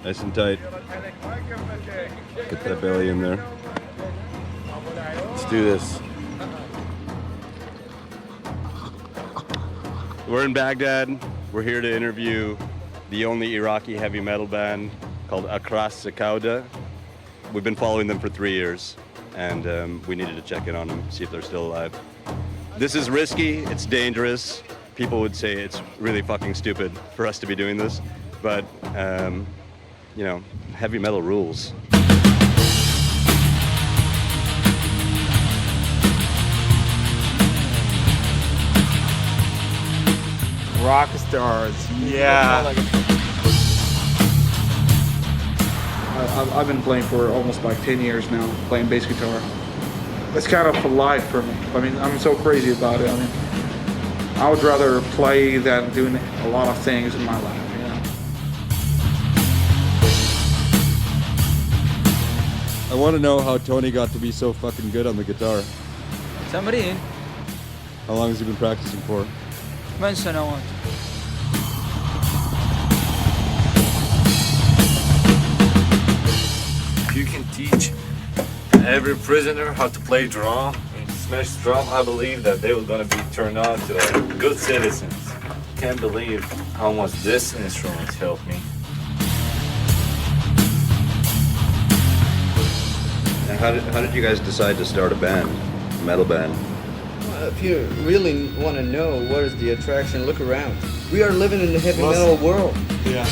Nice and tight. Get that belly in there. Let's do this. We're in Baghdad. We're here to interview the only Iraqi heavy metal band called Acrassicauda. We've been following them for 3 years, and we needed to check in on them, see if they're still alive. This is risky, it's dangerous. People would say it's really fucking stupid for us to be doing this, but, you know, heavy metal rules. Rock stars, yeah. I've been playing for almost like 10 years now, playing bass guitar. It's kind of a life for me. I mean, I'm so crazy about it. I mean, I would rather play than doing a lot of things in my life, you know. I want to know how Tony got to be so fucking good on the guitar. تمرين. How long has he been practicing for? 8 سنوات. You can teach every prisoner how to play drum and smash drum. I believe that they were gonna be turned on to like good citizens. Can't believe how much this instrument helped me. And how did you guys decide to start a band, a metal band? Well, if you really want to know what is the attraction, look around. We are living in the heavy metal world. Yeah.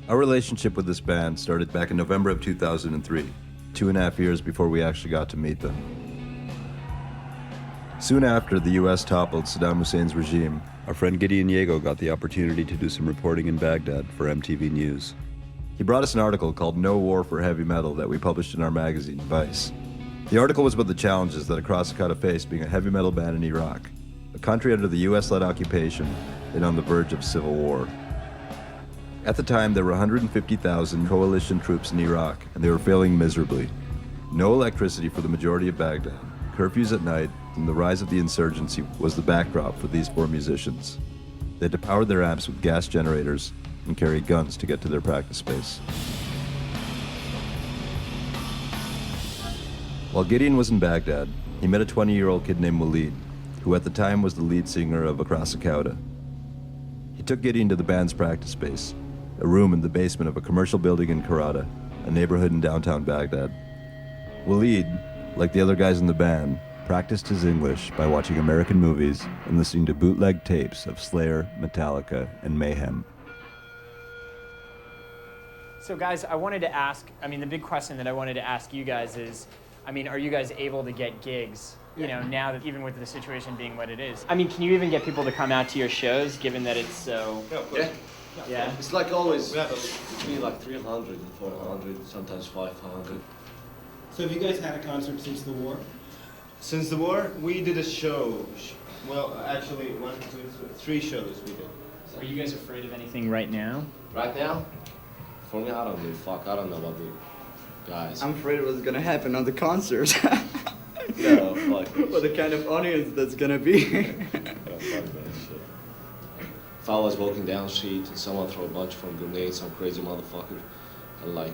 Our relationship with this band started back in November of 2003, 2.5 years before we actually got to meet them. Soon after the US toppled Saddam Hussein's regime, our friend Gideon Yago got the opportunity to do some reporting in Baghdad for MTV News. He brought us an article called No War for Heavy Metal that we published in our magazine, Vice. The article was about the challenges that Acrassicauda faced being a heavy metal band in Iraq, a country under the US-led occupation and on the verge of civil war. At the time, there were 150,000 coalition troops in Iraq, and they were failing miserably. No electricity for the majority of Baghdad, curfews at night, and the rise of the insurgency was the backdrop for these 4 musicians. They had to power their amps with gas generators and carry guns to get to their practice space. While Gideon was in Baghdad, he met a 20-year-old kid named Walid, who at the time was the lead singer of Acrassicauda. He took Gideon to the band's practice space, a room in the basement of a commercial building in Karada, a neighborhood in downtown Baghdad. Walid, like the other guys in the band, practiced his English by watching American movies and listening to bootleg tapes of Slayer, Metallica, and Mayhem. So guys, I wanted to ask, the big question that I wanted to ask you guys is, are you guys able to get gigs? You know, now that even with the situation being what it is. Can you even get people to come out to your shows, given that it's so... Yeah. Yeah. It's like always, between like 300 and 400, sometimes 500. So have you guys had a concert since the war? Since the war, we did a show. Well, actually, 1, 2, 3 shows we did. Are you guys afraid of anything right now? Right now, for me, I don't give a fuck. I don't know about the guys. I'm afraid what's gonna happen on the concert. No, fuck. What the kind of audience that's gonna be. Yeah, fuck that shit. If I was walking down the street and someone throw a bunch of grenades, some crazy motherfucker, and like,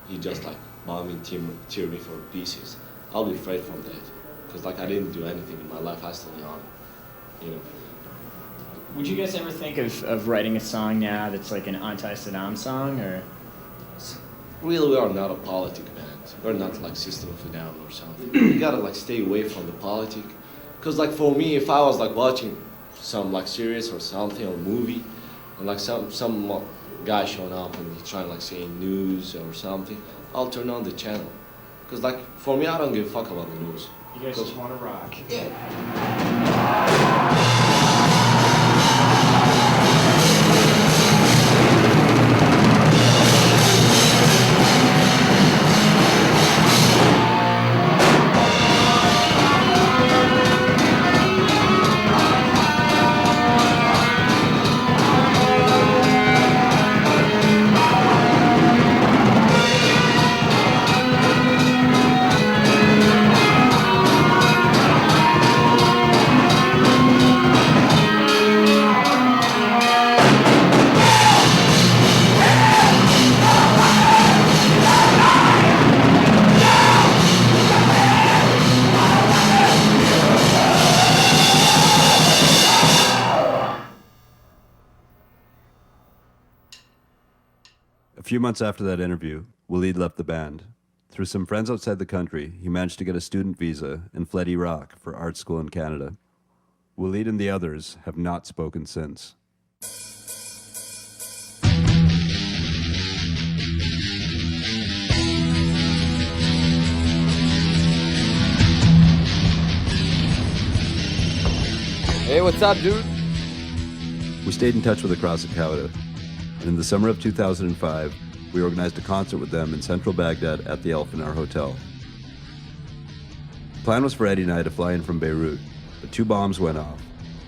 he just like bombing, tear me for pieces, I'll be afraid from that. Because like I didn't do anything in my life, I still young, you know. Would you guys ever think of writing a song now that's like an anti-Saddam song, or? Really, we are not a politic band. We're not like System of a Down or something. We gotta like stay away from the politic. Cause like for me, if I was like watching some like series or something or movie, and like some guy showing up and he's trying like saying news or something, I'll turn on the channel. Cause like for me, I don't give a fuck about the news. You guys just want to rock. Yeah. A few months after that interview, Walid left the band. Through some friends outside the country, he managed to get a student visa and fled Iraq for art school in Canada. Walid and the others have not spoken since. Hey, what's up, dude? We stayed in touch with Acrassicauda, and in the summer of 2005, we organized a concert with them in central Baghdad at the Elfinar Hotel. The plan was for Eddie and I to fly in from Beirut, but 2 bombs went off.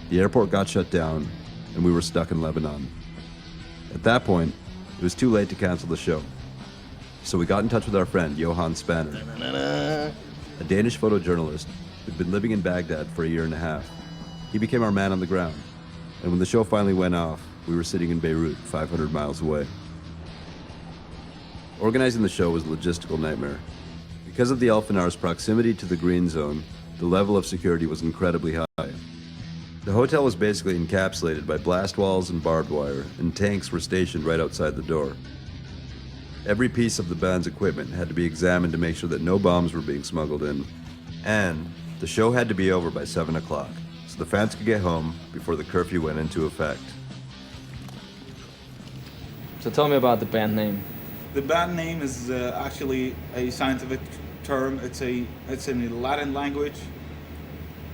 The airport got shut down, and we were stuck in Lebanon. At that point, it was too late to cancel the show. So we got in touch with our friend, Johan Spanner, a Danish photojournalist who'd been living in Baghdad for a year and a half. He became our man on the ground, and when the show finally went off, we were sitting in Beirut, 500 miles away. Organizing the show was a logistical nightmare. Because of the Elfinar's proximity to the green zone, the level of security was incredibly high. The hotel was basically encapsulated by blast walls and barbed wire, and tanks were stationed right outside the door. Every piece of the band's equipment had to be examined to make sure that no bombs were being smuggled in. And the show had to be over by 7 o'clock, so the fans could get home before the curfew went into effect. So tell me about the band name. The band name is actually a scientific term. It's in the Latin language.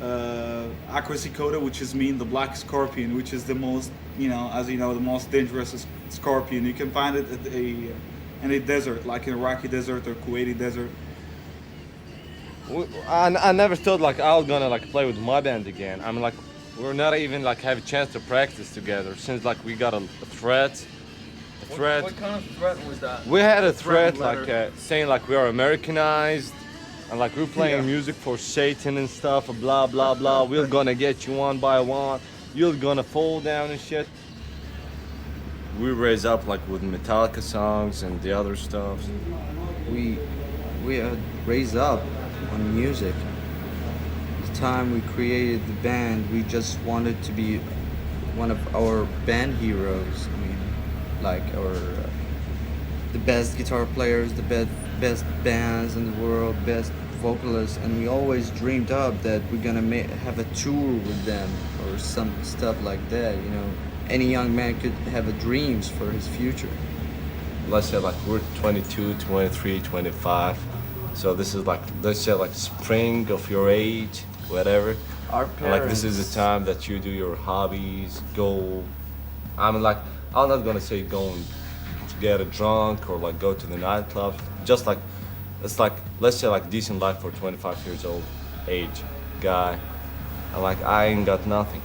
Acrassicauda, which is mean the black scorpion, which is the most, as you know, the most dangerous scorpion. You can find it in a desert, like in Iraqi desert or Kuwaiti desert. I never thought like I was gonna like play with my band again. I mean, like we're not even like have a chance to practice together since like we got a threat. What kind of threat was that? We had a threat like saying like we are Americanized and like we're playing music for Satan and stuff, blah blah blah. We're gonna get you one by one. You're gonna fall down and shit. We raise up like with Metallica songs and the other stuff. We raised up on music. The time we created the band, we just wanted to be one of our band heroes. I mean, like the best guitar players, the best bands in the world, best vocalists, and we always dreamed up that we're gonna have a tour with them or some stuff like that. Any young man could have a dreams for his future. Let's say like we're 22, 23, 25. So this is like, let's say like spring of your age, whatever. Our And, parents. like this is the time that you do your hobbies, go. I mean like, I'm not gonna say going to get a drunk or like go to the nightclub. Just like, it's like, let's say like decent life for 25 years old age guy. And like I ain't got nothing.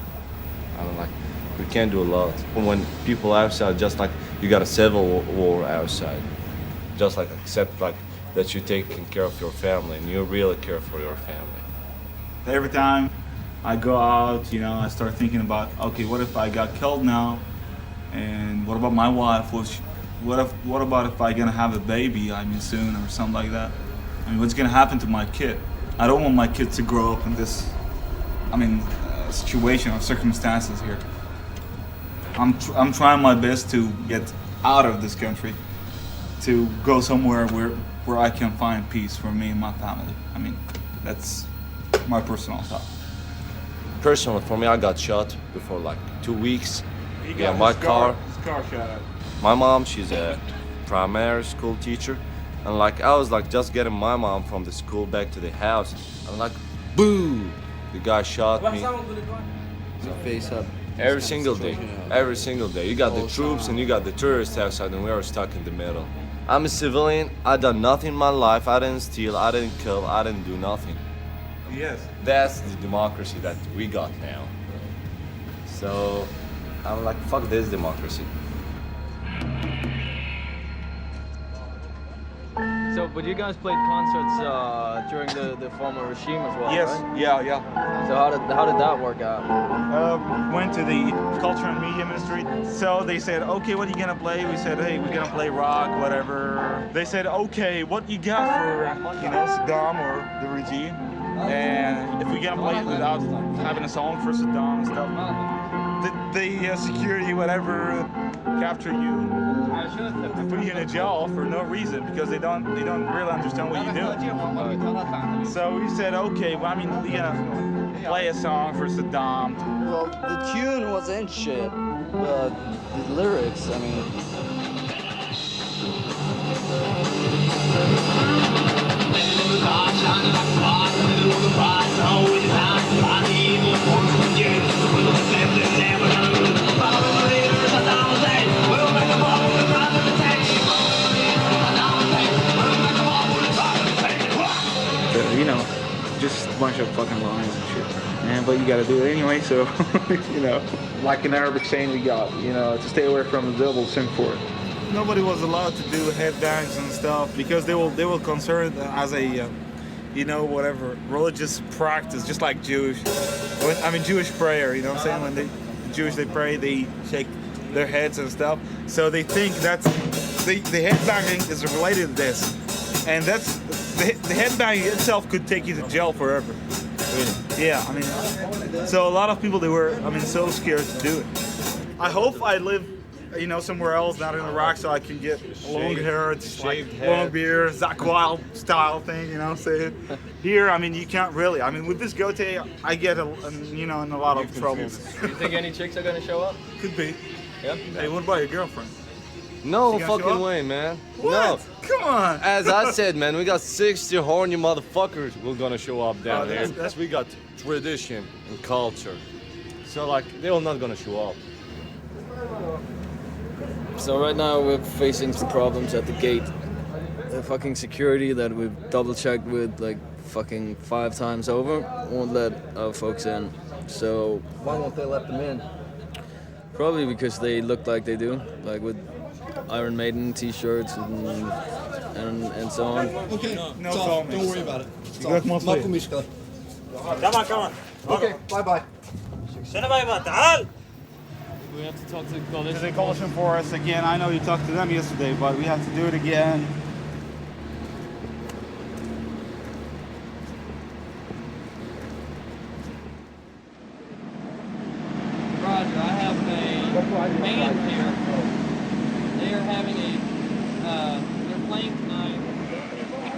I mean like, we can't do a lot. When people outside, just like you got a civil war outside. Just like accept like that you're taking care of your family and you really care for your family. Every time I go out, I start thinking about, okay, what if I got killed now? And what about my wife? What about if I'm gonna have a baby, soon or something like that? What's gonna happen to my kid? I don't want my kid to grow up in this, situation or circumstances here. I'm trying my best to get out of this country, to go somewhere where I can find peace for me and my family. That's my personal thought. Personally, for me, I got shot before like 2 weeks. His car shot up. My mom, she's a primary school teacher. And like, I was like just getting my mom from the school back to the house. And like, boo! The guy shot me. Face up. Every single day. Every single day. You got the troops and you got the tourists outside and we are stuck in the middle. I'm a civilian. I done nothing in my life. I didn't steal. I didn't kill. I didn't do nothing. Yes. That's the democracy that we got now. So I'm like, fuck this democracy. So, but you guys played concerts during the former regime as well, Yes. right? Yeah. So how did that work out? Went to the Culture and Media Ministry. So they said, okay, what are you gonna play? We said, hey, we're gonna play rock, whatever. They said, okay, what you got for, Saddam or the regime? And if we're gonna play it without having a song for Saddam and stuff, the security, whatever, capture you and put you in a jail for no reason because they don't really understand what you're doing. So we said, okay, well, I mean, we're gonna play a song for Saddam. Well, the tune wasn't shit, but the lyrics, I mean. You know, just a bunch of fucking lines and shit. Man, but you gotta do it anyway, so, you know. Like an Arabic saying we got, you know, to stay away from the devil, sing for it. Nobody was allowed to do headbangs and stuff because they were concerned as a, you know, whatever, religious practice, just like Jewish. Jewish prayer, you know what I'm saying? When they pray, they shake their heads and stuff. So they think that's, the headbanging is related to this. And that's, the headbanging itself could take you to jail forever. Really? Yeah, I mean, so a lot of people, they were, so scared to do it. I hope I live, you know, somewhere else, not in Iraq, so I can get long hair, shaved head. long beard, Zach Wild style thing, you know what I'm saying? Here, you can't really. With this goatee, I get, in a lot of troubles. Do you think any chicks are gonna show up? Could be. Yep. Hey, what about your girlfriend? No She gonna show fucking up? way, man. What? No. Come on. As I said, man, we got 60 horny motherfuckers who gonna show up down there. that's- We got tradition and culture. So, like, they're not gonna show up. So right now we're facing some problems at the gate. The fucking security that we've double checked with like fucking 5 times over won't let our folks in. So Why won't they let them in? probably because they look like they do, like with Iron Maiden t-shirts and so on. Okay, No it's off. comments. Don't worry about it. It's You got off. more ما sleep. في مشكلة. Okay, bye-bye. We have to talk to the coalition. They coalition for us again. I know you talked to them yesterday, but we have to do it again. Roger, I have a band here. They are having they're playing tonight.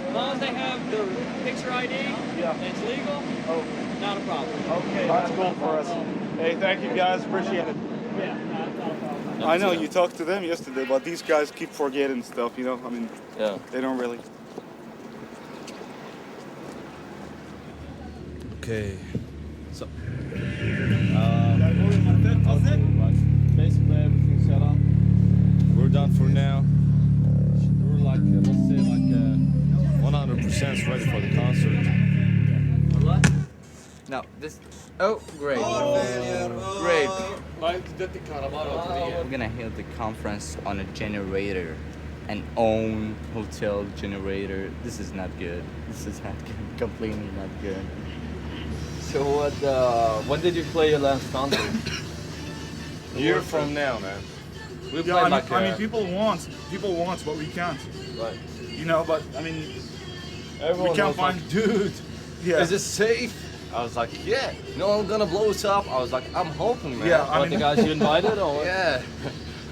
As long as they have their picture ID, and it's legal, not a problem. Okay, that's cool for us. Hey, thank you guys. Appreciate it. I know you talked to them yesterday, but these guys keep forgetting stuff, you know? Yeah. They don't really. Okay. So. Basically everything's set up. We're done for now. We're like, let's say, 100% ready for the concert. What? No, this. Oh, great. Great. We're gonna hold the conference on a generator, an own hotel generator. This is not good. This is not good. Completely not good. So what? When did you play your last concert? A year from now, man. We played Yeah, people want, but we can't. Right. You know, but Everyone we can't was find. like, dude, Yeah. is it safe? I was like, yeah. No one's gonna blow us up. I was like, I'm hoping, man. Yeah, What, the guys you invited or what? Yeah.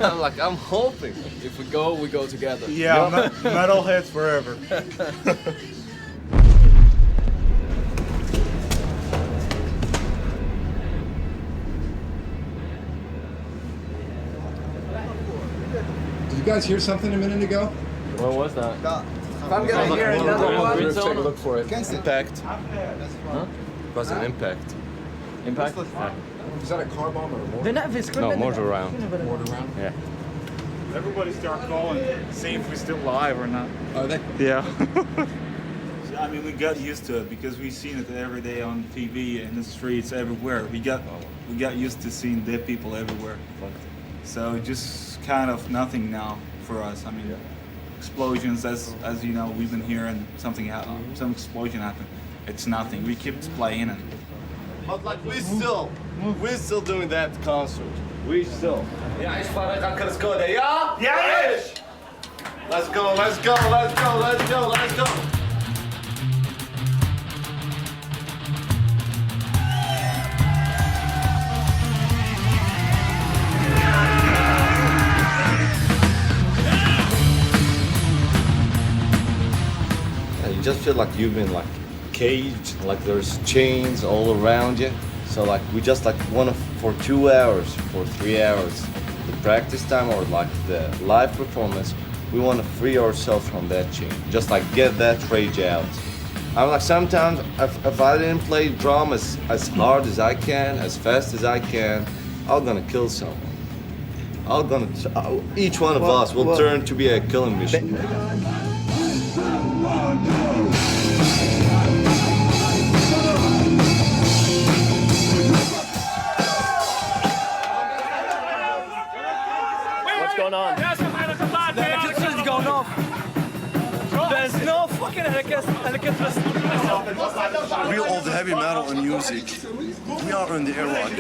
I'm like, I'm hoping. If we go together. Yeah, metalheads forever. Did you guys hear something a minute ago? What was that? If I'm gonna hear another one, Green zone? Look for it. Impact. It was an impact. Impact? Is that a car bomb or a mortar? No, mortar round. Mortar round? Yeah. Everybody start calling, see if we're still live or not. Are they? Yeah. We got used to it because we've seen it every day on TV, in the streets, everywhere. We got used to seeing dead people everywhere. So just kind of nothing now for us. Explosions, as you know, we've been hearing something happen, some explosion happened. It's nothing. We keep playing it. But like we're still doing that concert. We still. Yeah, it's fun. Acrassicauda, yeah? Yes! Let's go, let's go, let's go, let's go, let's go. feel like you've been like caged, like there's chains all around you. So like we just like want to, for 2 hours, for 3 hours, the practice time or like the live performance, we want to free ourselves from that chain. Just like get that rage out. I'm like, sometimes if I didn't play drum as hard as I can, as fast as I can, I'm gonna kill someone. Each one of us will turn to be a killing machine. What's going on? The electricity is going off. There's no fucking electricity. Real old heavy metal and music. We are in the Iraq.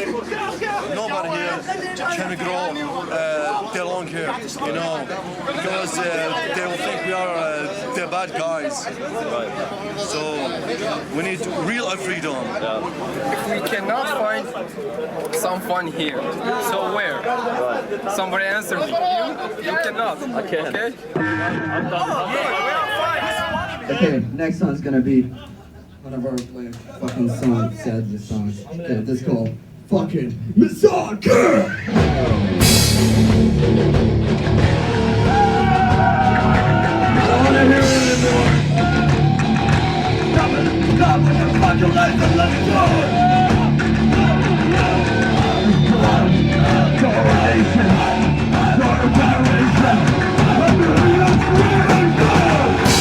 Nobody here can grow their long hair, you know, because they will think we are the bad guys. So we need real freedom. If we cannot find some fun here, so where? Somebody answer me. You cannot. I can. Okay? I'm done. Okay, next song's gonna be one of our fucking songs, sad songs. Okay, this is called fucking Misogynist! I don't wanna hear it anymore! Stop with the fucking lights and let it go! Toleration! Not a generation! A million freedom goals!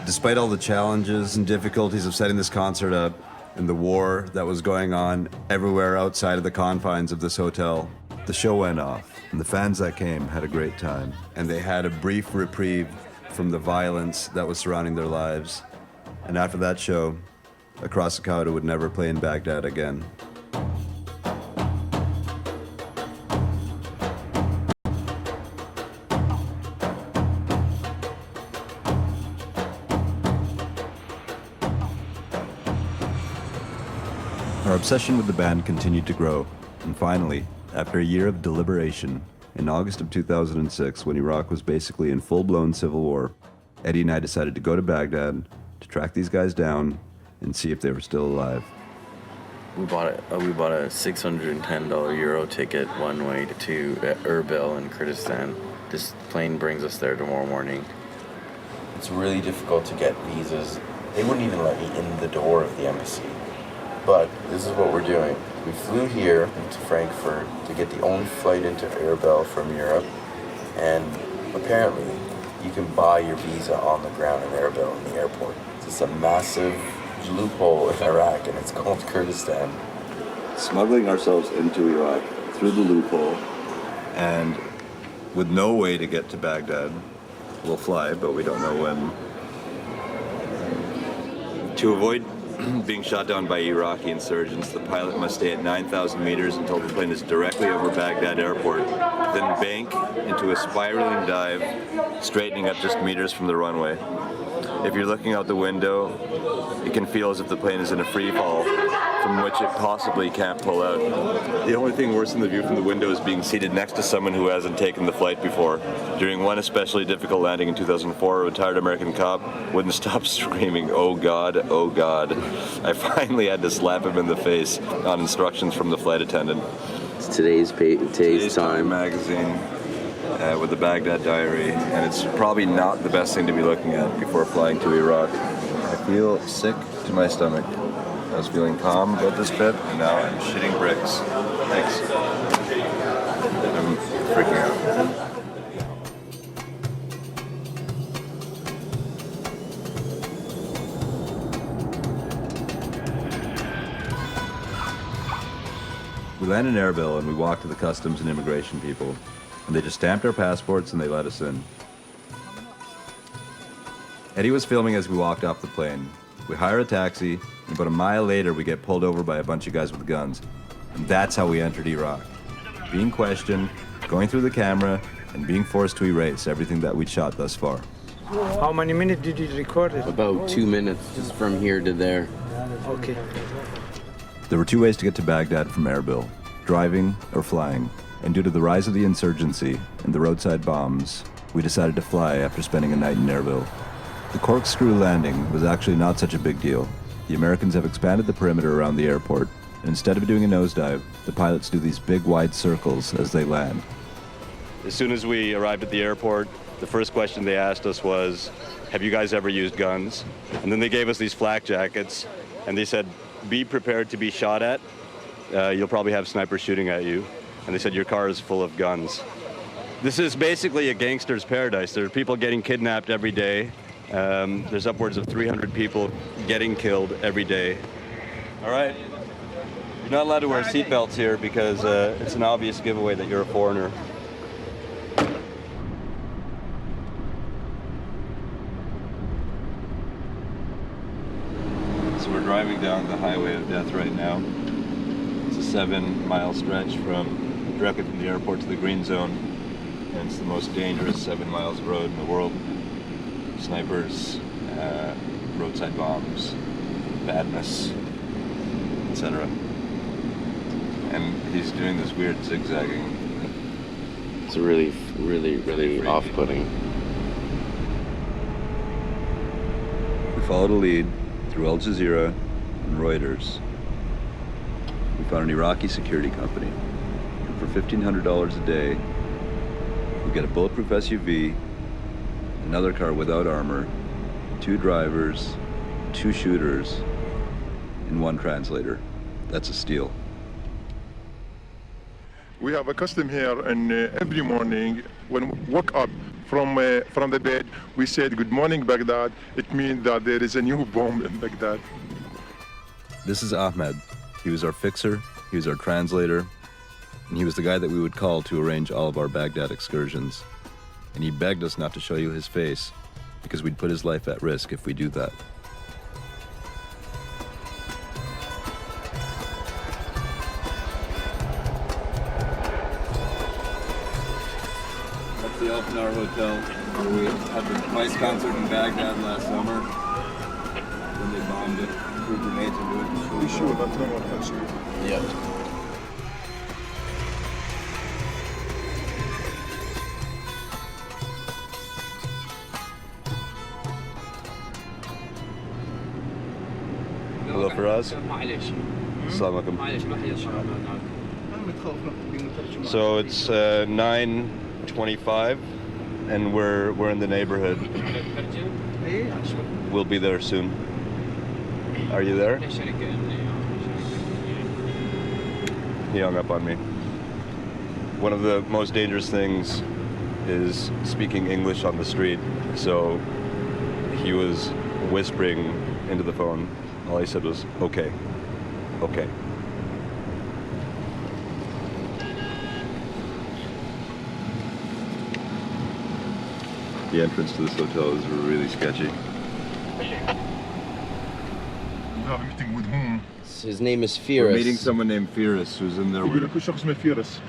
Despite all the challenges and difficulties of setting this concert up and the war that was going on everywhere outside of the confines of this hotel, the show went off, and the fans that came had a great time, and they had a brief reprieve from the violence that was surrounding their lives. And after that show, Acrassicauda would never play in Baghdad again. Our obsession with the band continued to grow, and finally, after a year of deliberation, in August of 2006, when Iraq was basically in full-blown civil war, Eddie and I decided to go to Baghdad to track these guys down and see if they were still alive. We bought a $610 Euro ticket one way to Erbil in Kurdistan. This plane brings us there tomorrow morning. It's really difficult to get visas. They wouldn't even let me in the door of the embassy. But this is what we're doing. We flew here into Frankfurt to get the only flight into Erbil from Europe, and apparently you can buy your visa on the ground in Erbil in the airport. It's a massive loophole in Iraq, and it's called Kurdistan. Smuggling ourselves into Iraq through the loophole, and with no way to get to Baghdad. We'll fly, but we don't know when. To avoid being shot down by Iraqi insurgents, the pilot must stay at 9,000 meters until the plane is directly over Baghdad airport, then bank into a spiraling dive, straightening up just meters from the runway. if you're looking out the window, it can feel as if the plane is in a free fall from which it possibly can't pull out. The only thing worse than the view from the window is being seated next to someone who hasn't taken the flight before. During one especially difficult landing in 2004, a retired American cop wouldn't stop screaming, "Oh God, oh God." I finally had to slap him in the face on instructions from the flight attendant. It's today's Time magazine with the Baghdad Diary, and it's probably not the best thing to be looking at before flying to Iraq. I feel sick to my stomach. I was feeling calm about this bit, and now I'm shitting bricks. Thanks. I'm freaking out. We land in Erbil and we walk to the customs and immigration people, and they just stamped our passports and they let us in. Eddie was filming as we walked off the plane. We hire a taxi, and about a mile later we get pulled over by a bunch of guys with guns. And that's how we entered Iraq. Being questioned, going through the camera, and being forced to erase everything that we'd shot thus far. How many minutes did you record it? About 2 minutes, just from here to there. Okay. There were two ways to get to Baghdad from Erbil, driving or flying. And due to the rise of the insurgency and the roadside bombs, we decided to fly after spending a night in Erbil. The corkscrew landing was actually not such a big deal. The Americans have expanded the perimeter around the airport, and instead of doing a nosedive, the pilots do these big wide circles as they land. As soon as we arrived at the airport, the first question they asked us was, "Have you guys ever used guns?" And then they gave us these flak jackets, and they said, "Be prepared to be shot at. You'll probably have snipers shooting at you." And they said, "Your car is full of guns." This is basically a gangster's paradise. There are people getting kidnapped every day. There's upwards of 300 people getting killed every day. All right. You're not allowed to wear seatbelts here because it's an obvious giveaway that you're a foreigner. So we're driving down the highway of death right now. It's a 7-mile stretch directly from the airport to the green zone, and it's the most dangerous 7 miles of road in the world. Snipers, roadside bombs, badness, etc. And he's doing this weird zigzagging. It's really off-putting. We followed a lead through Al Jazeera and Reuters. We found an Iraqi security company. And for $1,500 a day, we get a bulletproof SUV, another car without armor, 2 drivers, 2 shooters, and 1 translator. That's a steal. We have a custom here, and every morning when we woke up from the bed, we said, "Good morning, Baghdad." It means that there is a new bomb in Baghdad. This is Ahmed. He was our fixer, he was our translator, and he was the guy that we would call to arrange all of our Baghdad excursions. And he begged us not to show you his face, because we'd put his life at risk if we do that. That's the Elfnar Hotel, where we had the Vice concert in Baghdad last summer. When they bombed it, threw grenades into it. Are you sure that's not what I shoot? Yep. Hello for us. Assalamu alaikum. So it's 9:25, and we're in the neighborhood. We'll be there soon. Are you there? He hung up on me. One of the most dangerous things is speaking English on the street. So he was whispering into the phone. All he said was, "Okay, okay." The entrance to this hotel is really sketchy. We have a meeting with whom? His name is We're Firas. meeting someone named Firas who's in there with يقول لك شخص اسمه فيرس.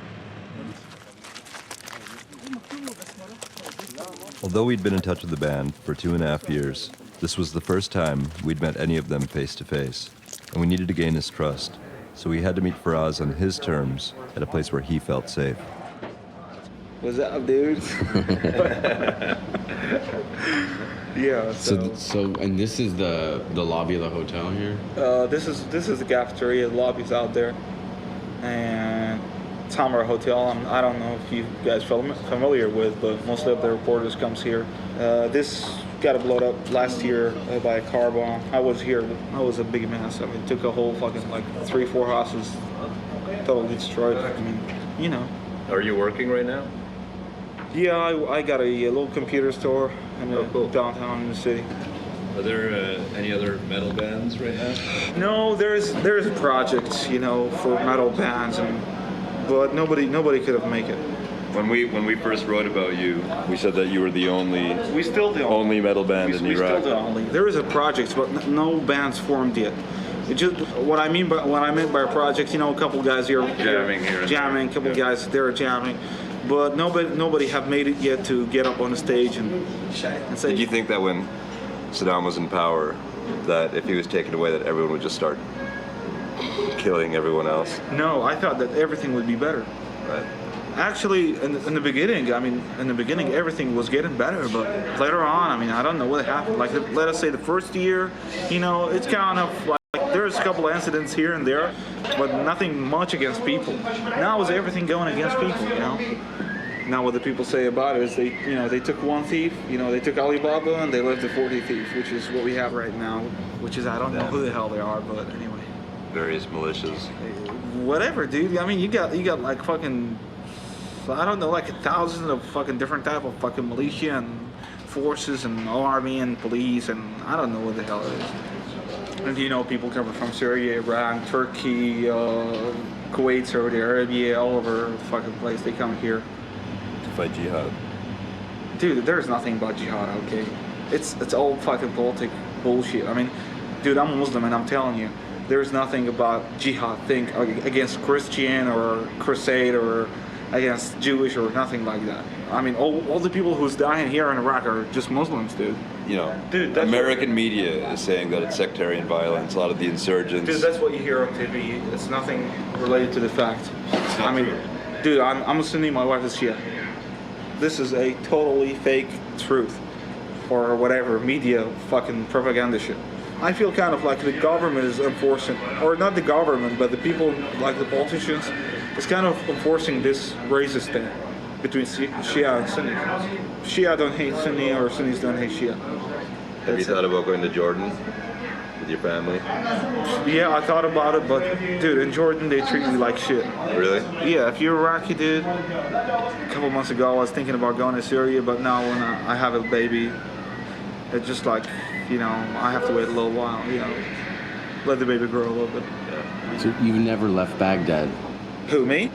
Although we'd been in touch with the band for 2.5 years, This was the first time we'd met any of them face to face, and we needed to gain his trust, so we had to meet Faraz on his terms at a place where he felt safe. What's up, dude? Yeah. So, and this is the lobby of the hotel here. This is the cafeteria. The lobby's out there, and Tamara Hotel. I don't know if you guys familiar with, but mostly of the reporters comes here. This got blown up last year by a car bomb. I was here. I was a big mess. I mean, it took a whole fucking like 3-4 houses, totally destroyed. I mean, you know. Are you working right now? Yeah, I got a little computer store in downtown in the city. Are there any other metal bands right now? No, there's projects, you know, for metal bands, but nobody could have made it. When we first wrote about you, we said that you were the only only metal band in Iraq. Still the only. There is a project, but no bands formed yet. It just what I meant by a project, you know, a couple guys here jamming, a couple guys there jamming. But nobody have made it yet to get up on the stage and say. Did you think that when Saddam was in power, that if he was taken away, that everyone would just start killing everyone else? No, I thought that everything would be better. Right. Actually, in the beginning, everything was getting better, but later on, I mean, I don't know what happened. Like, let us say the first year, you know, it's kind of like there's a couple incidents here and there, but nothing much against people. Now is everything going against people, you know? Now what the people say about it is they took one thief, you know, they took Alibaba and they left the 40th thief, which is what we have right now, which is, I don't know who the hell they are, but anyway. Various militias. Whatever, dude. I mean, you got like fucking, I don't know, like 1,000 of fucking different type of fucking militia and forces and army and police and I don't know what the hell it is. And you know, people coming from Syria, Iran, Turkey, Kuwait, Saudi Arabia, all over the fucking place. They come here to fight jihad. Dude, there's nothing about jihad, okay? It's all fucking politic bullshit. I mean, dude, I'm a Muslim and I'm telling you, there's nothing about jihad thing against Christian or crusade or against Jewish or nothing like that. I mean, all the people who's dying here in Iraq are just Muslims, dude. You know, dude, American media is saying that it's sectarian violence. A lot of the insurgents. Dude, that's what you hear on TV. It's nothing related to the fact. I mean, dude, I'm a Sunni. My wife is Shia. This is a totally fake truth, or whatever media fucking propaganda shit. I feel kind of like the government is enforcing, or not the government, but the people, like the politicians, is kind of enforcing this racist thing between Shia and Sunni. Shia don't hate Sunni, or Sunnis don't hate Shia. Have you thought about going to Jordan with your family? Yeah, I thought about it, but dude, in Jordan they treat me like shit. Really? Yeah, if you're Iraqi, dude. A couple months ago I was thinking about going to Syria, but now when I have a baby, it's just like, you know, I have to wait a little while, you know, let the baby grow a little bit. Yeah. So you've never left Baghdad? Who, me?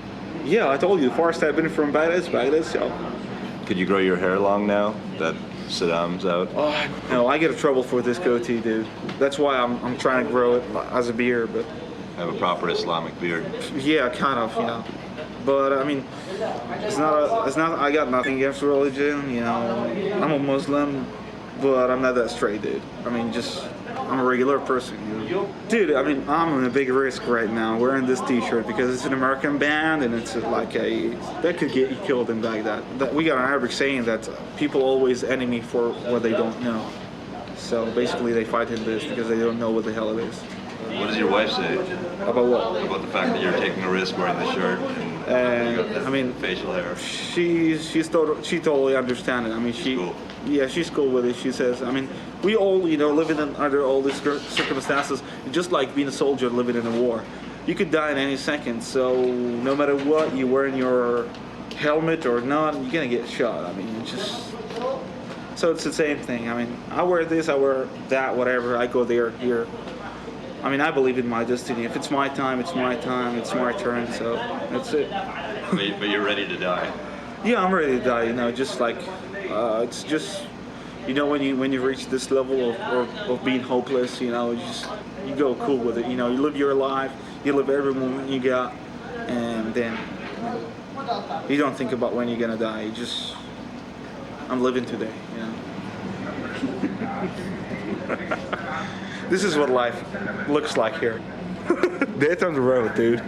Yeah, I told you, the farthest I've been from Baghdad is Baghdad, so. Could you grow your hair long now that Saddam's out? Oh, no, I get in trouble for this goatee, dude. That's why I'm trying to grow it as a beard, but. Have a proper Islamic beard. Yeah, kind of, you know. But I mean, it's not. I got nothing against religion, you know. I'm a Muslim, but I'm not that straight, dude. I mean, I'm a regular person, you know. Dude, I mean, I'm in a big risk right now wearing this T-shirt because it's an American band and it's like that could get you killed in Baghdad. We got an Arabic saying that people always enemy for what they don't know. So basically, they fight in this because they don't know what the hell it is. What does your wife say? About what? About the fact that you're taking a risk wearing the shirt and you got the I mean, facial hair. She totally understands it. I mean, she's cool with it. She says, I mean, we all, you know, living under all these circumstances, just like being a soldier living in a war. You could die in any second, so no matter what, you're wearing your helmet or not, you're gonna get shot. I mean, so it's the same thing. I mean, I wear this, I wear that, whatever. I go there, here. I mean, I believe in my destiny. If it's my time, it's my time. It's my turn. So that's it. But you're ready to die. Yeah, I'm ready to die. You know, just like it's just, you know, when you reach this level of being hopeless, you know, you go cool with it. You know, you live your life. You live every moment you got, and then you don't think about when you're gonna die. You just, I'm living today. You know. This is what life looks like here. Death on the road, dude.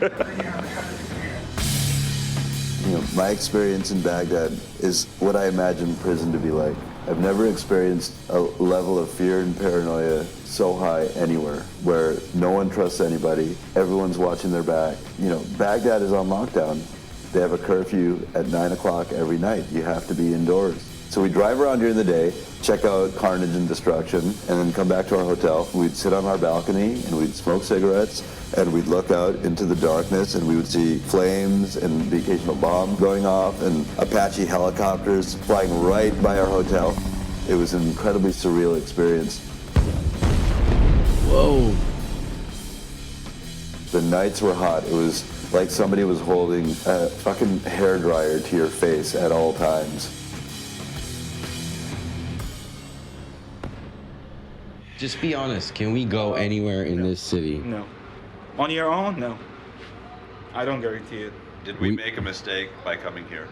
You know, my experience in Baghdad is what I imagine prison to be like. I've never experienced a level of fear and paranoia so high anywhere, where no one trusts anybody, everyone's watching their back. You know, Baghdad is on lockdown. They have a curfew at 9 o'clock every night. You have to be indoors. So we drive around during the day, check out carnage and destruction, and then come back to our hotel. We'd sit on our balcony and we'd smoke cigarettes, and we'd look out into the darkness and we would see flames and the occasional bomb going off and Apache helicopters flying right by our hotel. It was an incredibly surreal experience. Whoa. The nights were hot. It was like somebody was holding a fucking hairdryer to your face at all times. Just be honest, can we go anywhere in this city? No. On your own? No. I don't guarantee it. Did we make a mistake by coming here?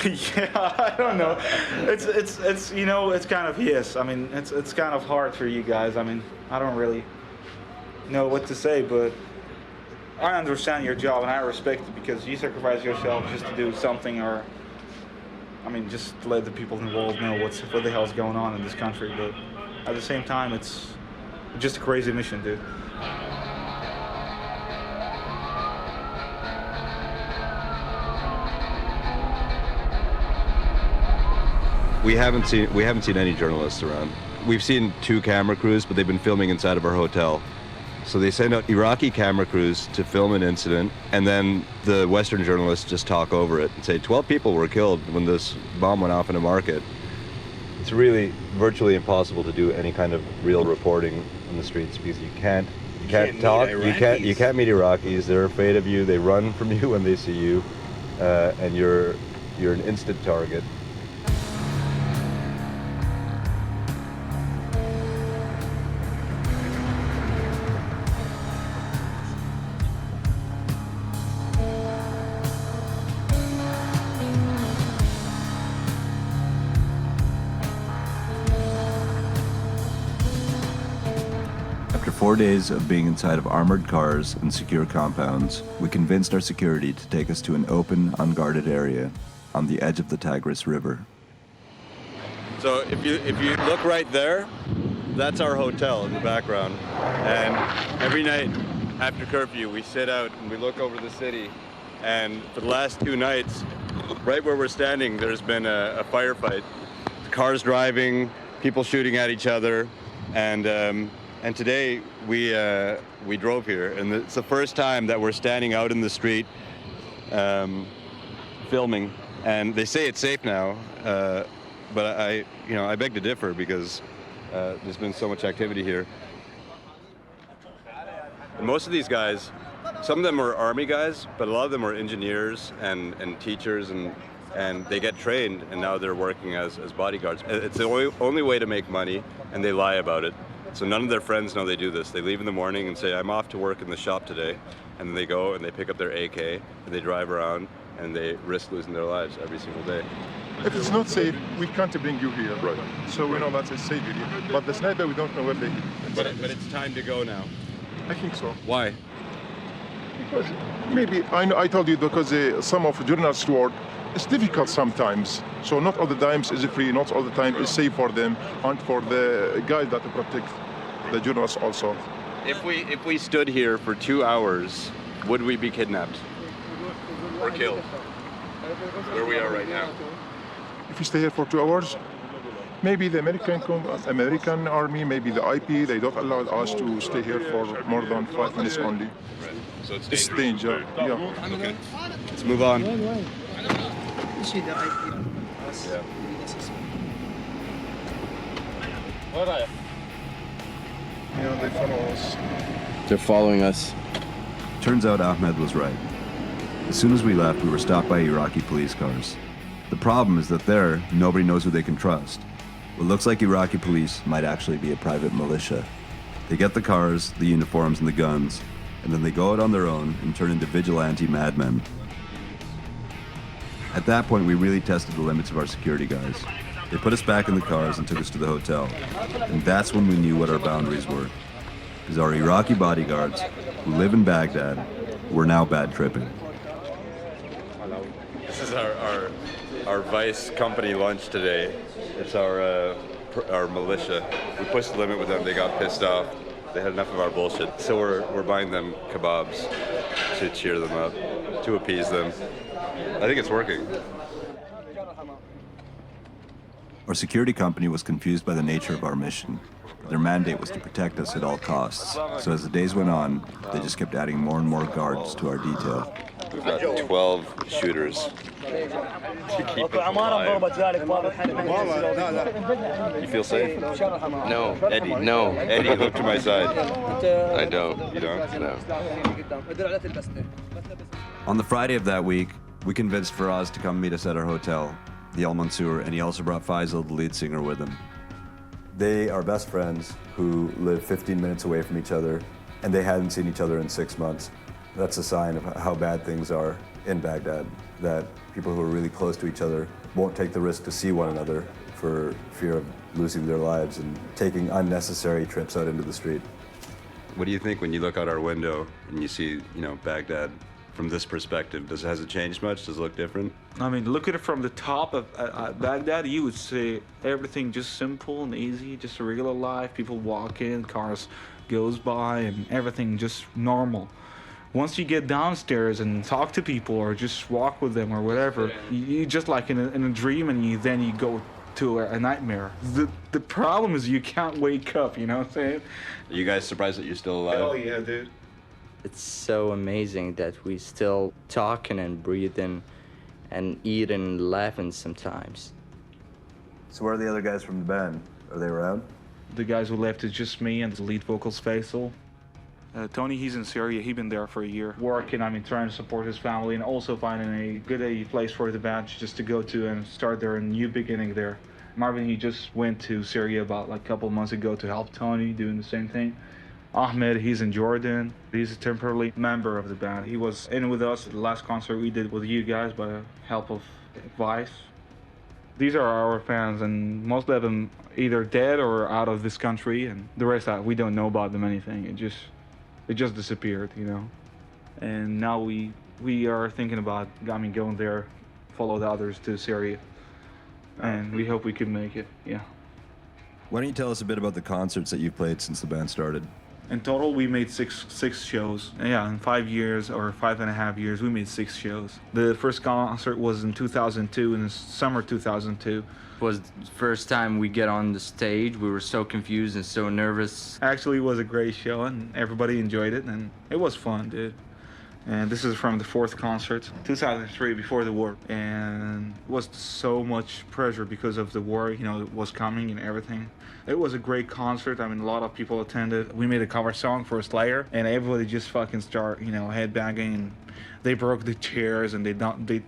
Yeah, I don't know. It's you know, it's kind of yes. I mean, it's kind of hard for you guys. I mean, I don't really know what to say, but I understand your job and I respect it because you sacrifice yourself just to do something, or I mean, just to let the people involved know what the hell's going on in this country. But at the same time, it's just a crazy mission, dude. We haven't seen any journalists around. We've seen 2 camera crews, but they've been filming inside of our hotel. So they send out Iraqi camera crews to film an incident, and then the Western journalists just talk over it and say 12 people were killed when this bomb went off in a market. It's really virtually impossible to do any kind of real reporting on the streets because you can't talk, you can't meet Iraqis. They're afraid of you. They run from you when they see you, and you're an instant target. After 4 days of being inside of armored cars and secure compounds, we convinced our security to take us to an open, unguarded area on the edge of the Tigris River. So if you look right there, that's our hotel in the background. And every night after curfew, we sit out and we look over the city. And for the last 2 nights, right where we're standing, there's been a firefight. Cars driving, people shooting at each other, and today we drove here, and it's the first time that we're standing out in the street filming. And they say it's safe now, but I beg to differ because there's been so much activity here. And most of these guys, some of them are army guys, but a lot of them are engineers and teachers, and they get trained, and now they're working as bodyguards. It's the only way to make money, and they lie about it. So none of their friends know they do this. They leave in the morning and say, I'm off to work in the shop today. And then they go and they pick up their AK and they drive around and they risk losing their lives every single day. If it's not safe, we can't bring you here. Right. So we know that's a safe area. But the sniper, we don't know where they But it's time to go now. I think so. Why? Because maybe, I told you, because some of journalists' work, it's difficult sometimes. So not all the times is free, not all the time is safe for them, and for the guys that protect the journalists also. If we stood here for 2 hours, would we be kidnapped or killed? Where we are right now. If we stay here for 2 hours, maybe the American army, maybe the IP, they don't allow us to stay here for more than 5 minutes only. Right. So it's danger. Yeah. Okay. Let's move on. Yeah, they follow us. They're following us. Turns out Ahmed was right. As soon as we left, we were stopped by Iraqi police cars. The problem is that there, nobody knows who they can trust. What looks like Iraqi police might actually be a private militia. They get the cars, the uniforms, and the guns, and then they go out on their own and turn into vigilante madmen. At that point, we really tested the limits of our security guys. They put us back in the cars and took us to the hotel. And that's when we knew what our boundaries were. Because our Iraqi bodyguards, who live in Baghdad, were now bad tripping. This is our vice company lunch today. It's our militia. We pushed the limit with them. They got pissed off. They had enough of our bullshit. So we're buying them kebabs to cheer them up, to appease them. I think it's working. Our security company was confused by the nature of our mission. Their mandate was to protect us at all costs. So as the days went on, they just kept adding more and more guards to our detail. We've got 12 shooters to keep us alive. You feel safe? No. Eddie, no. Eddie, look to my side. I don't. You don't? No. On the Friday of that week, we convinced Faraz to come meet us at our hotel, the Al Mansour, and he also brought Faisal, the lead singer, with him. They are best friends who live 15 minutes away from each other, and they hadn't seen each other in 6 months. That's a sign of how bad things are in Baghdad, that people who are really close to each other won't take the risk to see one another for fear of losing their lives and taking unnecessary trips out into the street. What do you think when you look out our window and you see, Baghdad from this perspective? Has it changed much? Does it look different? I mean, look at it from the top of Baghdad, you would say everything just simple and easy, just a regular life. People walk in, cars goes by, and everything just normal. Once you get downstairs and talk to people or just walk with them or whatever, you just like in a dream, and then you go to a nightmare. The problem is you can't wake up, you know what I'm saying? Are you guys surprised that you're still alive? Hell yeah, dude. It's so amazing that we still talking and breathing and eating and laughing sometimes. So where are the other guys from the band? Are they around? The guys who left is just me and the lead vocals, Faisal. Tony, he's in Syria. He's been there for a year, working, trying to support his family and also finding a good place for the band just to go to and start their new beginning there. Marvin, he just went to Syria about a couple months ago to help Tony doing the same thing. Ahmed, he's in Jordan. He's a temporary member of the band. He was in with us at the last concert we did with you guys by the help of Vice. These are our fans, and most of them either dead or out of this country, and the rest we don't know about them anything. It just disappeared, And now we are thinking about going there, follow the others to Syria, and we hope we can make it. Yeah. Why don't you tell us a bit about the concerts that you've played since the band started? In total, we made six shows. Yeah, in 5 years or 5.5 years, we made 6 shows. The first concert was in 2002, in the summer 2002. It was the first time we get on the stage. We were so confused and so nervous. Actually, it was a great show, and everybody enjoyed it, and it was fun, dude. And this is from the 4th concert, 2003, before the war. And it was so much pressure because of the war, it was coming and everything. It was a great concert. A lot of people attended. We made a cover song for Slayer, and everybody just fucking start, headbanging. And they broke the chairs, and they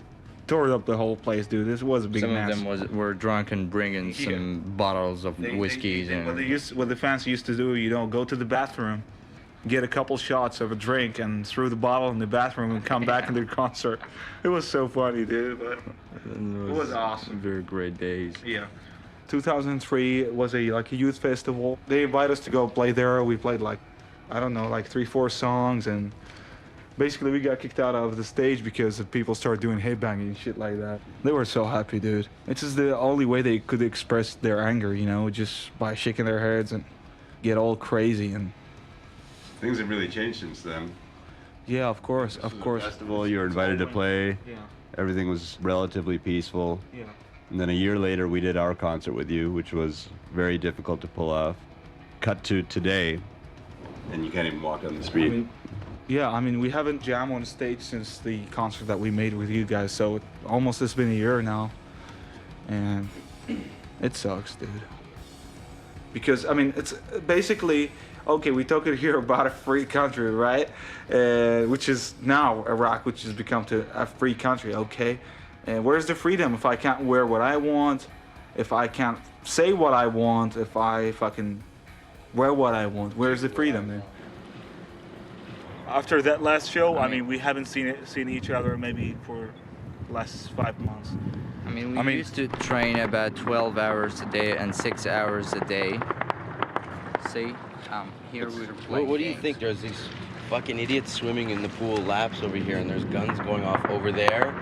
tore up the whole place, dude. This was a big mess. Some of them were drunk and bringing some bottles of whiskeys. What the fans used to do, go to the bathroom, get a couple shots of a drink and throw the bottle in the bathroom and come back into the concert. It was so funny, dude, but it was awesome. Very great days. Yeah. 2003 was a youth festival. They invited us to go play there. We played 3-4 songs, and basically we got kicked out of the stage because people started doing headbanging and shit like that. They were so happy, dude. It's just the only way they could express their anger, just by shaking their heads and get all crazy. And things have really changed since then. Yeah, of course. Festival, you were invited to play. Yeah. Everything was relatively peaceful. Yeah. And then a year later, we did our concert with you, which was very difficult to pull off. Cut to today, and you can't even walk on the street. We haven't jammed on stage since the concert that we made with you guys, so it's been a year now, and it sucks, dude. Because it's basically, okay, we talk here about a free country, right? Which is now Iraq, which has become a free country, okay? And where's the freedom if I can't wear what I want, if I can't say what I want, if I fucking wear what I want? Where's the freedom, man? After that last show, we haven't seen each other maybe for the last 5 months. I mean, we used to train about 12 hours a day and 6 hours a day. See, here we're playing What do you think? There's these fucking idiots swimming in the pool laps over here, and there's guns going off over there,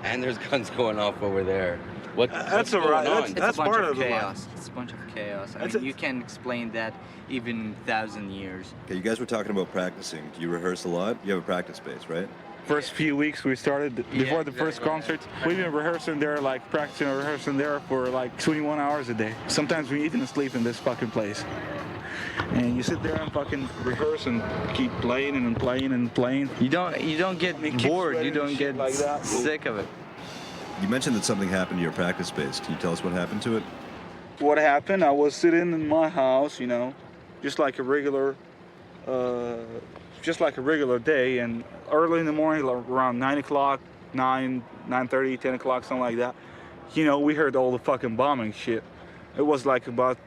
and there's guns going off over there. That's going on? That's part of chaos. It's a bunch of chaos. I mean, you can explain that even in 1,000 years. Okay, you guys were talking about practicing. Do you rehearse a lot? You have a practice space, right? First few weeks we started before the first concert. We've been rehearsing there, like practicing and rehearsing there for like 21 hours a day. Sometimes we even sleep in this fucking place. And you sit there and fucking rehearse and keep playing and playing and playing. You don't get bored. You don't get like that. sick of it. You mentioned that something happened to your practice space. Can you tell us what happened to it? What happened? I was sitting in my house, you know, just like a regular day, and early in the morning, around 9 o'clock, 9:30, 10 o'clock, something like that, you know, we heard all the fucking bombing shit. It was like about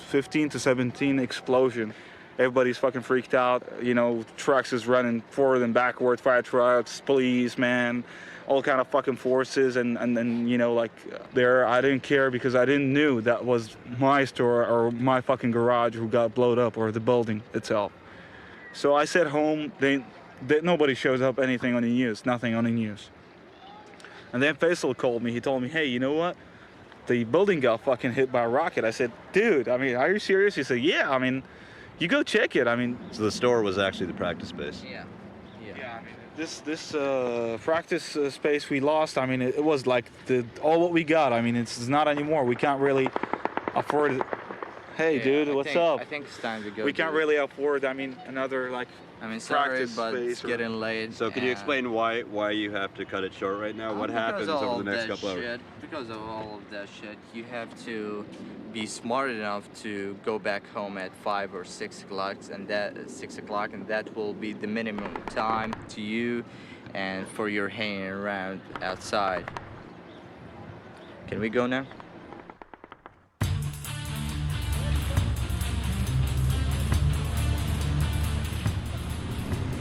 15 to 17 explosion. Everybody's fucking freaked out, you know, trucks is running forward and backward, fire trucks, police, man, all kind of fucking forces, and then, you know, like, there, I didn't care because I didn't knew that was my store or my fucking garage who got blown up, or the building itself. So I sat home, nobody shows up anything on the news, nothing on the news. And then Faisal called me, he told me, hey, you know what? The building got fucking hit by a rocket. I said, dude, I mean, are you serious? He said, yeah, I mean, you go check it. I mean, so the store was actually the practice space. Yeah. I mean, this practice space we lost. I mean, it was like all what we got. I mean, it's not anymore. We can't really afford it. Hey, dude, what's up? I think it's time to go. We can't really afford. I mean, another like. I mean, sorry, practice but space it's getting late. So could you explain why you have to cut it short right now? What happens over the next couple hours? Because of all of that shit, you have to be smart enough to go back home at 5 or 6 o'clock, and that will be the minimum time to you and for your hanging around outside. Can we go now?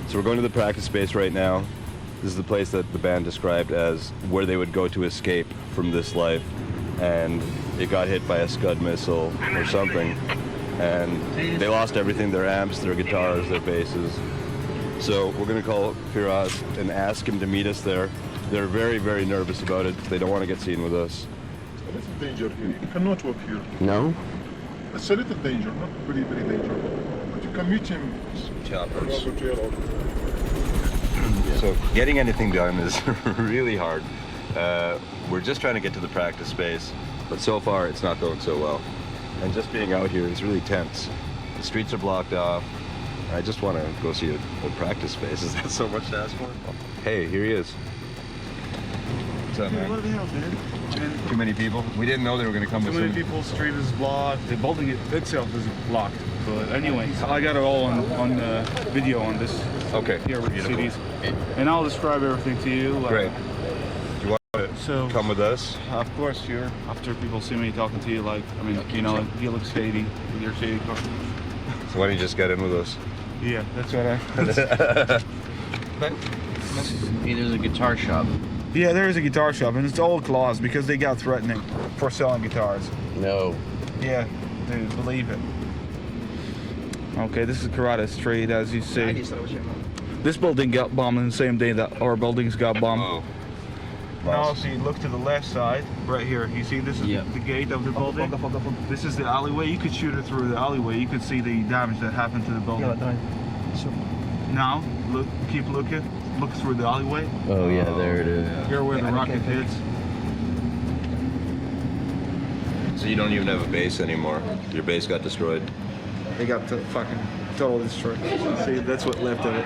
So we're going to the practice space right now. This is the place that the band described as where they would go to escape from this life. And it got hit by a Scud missile or something. And they lost everything, their amps, their guitars, their basses. So we're gonna call Firas and ask him to meet us there. They're very, very nervous about it. They don't want to get seen with us. It's a little danger here. You cannot walk here. No? It's a little danger, not very, very dangerous. But you can meet him. Choppers. So getting anything done is really hard. We're just trying to get to the practice space, but so far it's not going so well. And just being out here is really tense. The streets are blocked off. I just want to go see a practice space. Is that so much to ask for? Hey, here he is. What's up, man? What the hell, man? Too many people? We didn't know they were going to come. Too many people, street is blocked, the building itself is blocked. But anyway, I got it all on video on this. Okay. Here with the CDs. And I'll describe everything to you. Great. Do you want to come with us? Of course, sure. After people see me talking to you, like, I mean, you know, you look shady with your shady car. So why don't you just get in with us? Yeah, that's what But there's a guitar shop. Yeah, there is a guitar shop, and it's all closed because they got threatening for selling guitars. No. Yeah, dude, believe it. Okay, this is Karate Street, as you see. This building got bombed on the same day that our buildings got bombed. Oh. Now, so you look to the left side, right here. You see, this is the gate of the building. This is the alleyway. You could shoot it through the alleyway. You could see the damage that happened to the building. Now, look, keep looking. Look through the alleyway. Oh yeah, there it is. Here where the rocket hits. So you don't even have a base anymore. Your base got destroyed. They got fucking totally destroyed. See, that's what left of it.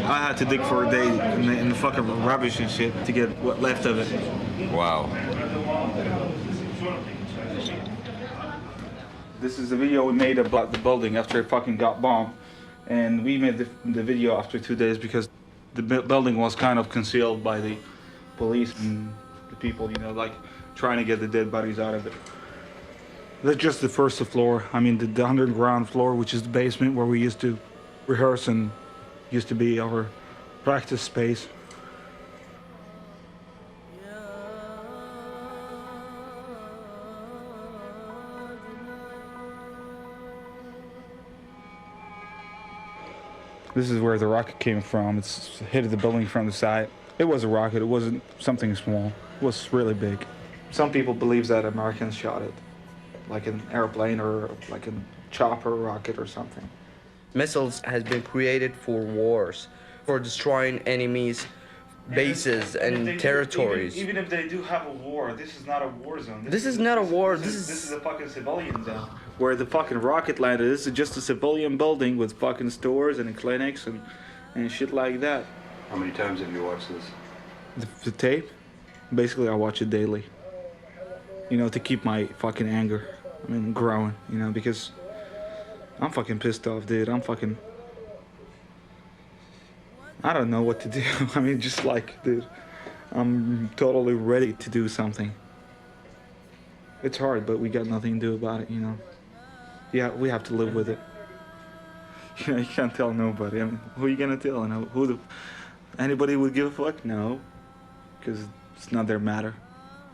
I had to dig for a day in the fucking rubbish and shit to get what left of it. Wow. This is the video we made about the building after it fucking got bombed. And we made the video after 2 days because the building was kind of concealed by the police and the people, you know, like trying to get the dead bodies out of it. That's just the first floor. I mean, the underground floor, which is the basement where we used to rehearse and used to be our practice space. This is where the rocket came from. It's hit the building from the side. It was a rocket. It wasn't something small. It was really big. Some people believe that Americans shot it, like an airplane or like a chopper rocket or something. Missiles has been created for wars, for destroying enemies' bases and territories. Even if they do have a war, this is not a war zone. This is not a war. This is a fucking civilian zone. Where the fucking rocket landed, this is just a civilian building with fucking stores and clinics and shit like that. How many times have you watched this? The tape? Basically, I watch it daily. You know, to keep my fucking anger, growing, you know, because I'm fucking pissed off, dude. I don't know what to do. Just like, dude, I'm totally ready to do something. It's hard, but we got nothing to do about it, you know. Yeah, we have to live with it. You know, you can't tell nobody. Who are you gonna tell? Anybody would give a fuck? No, because it's not their matter.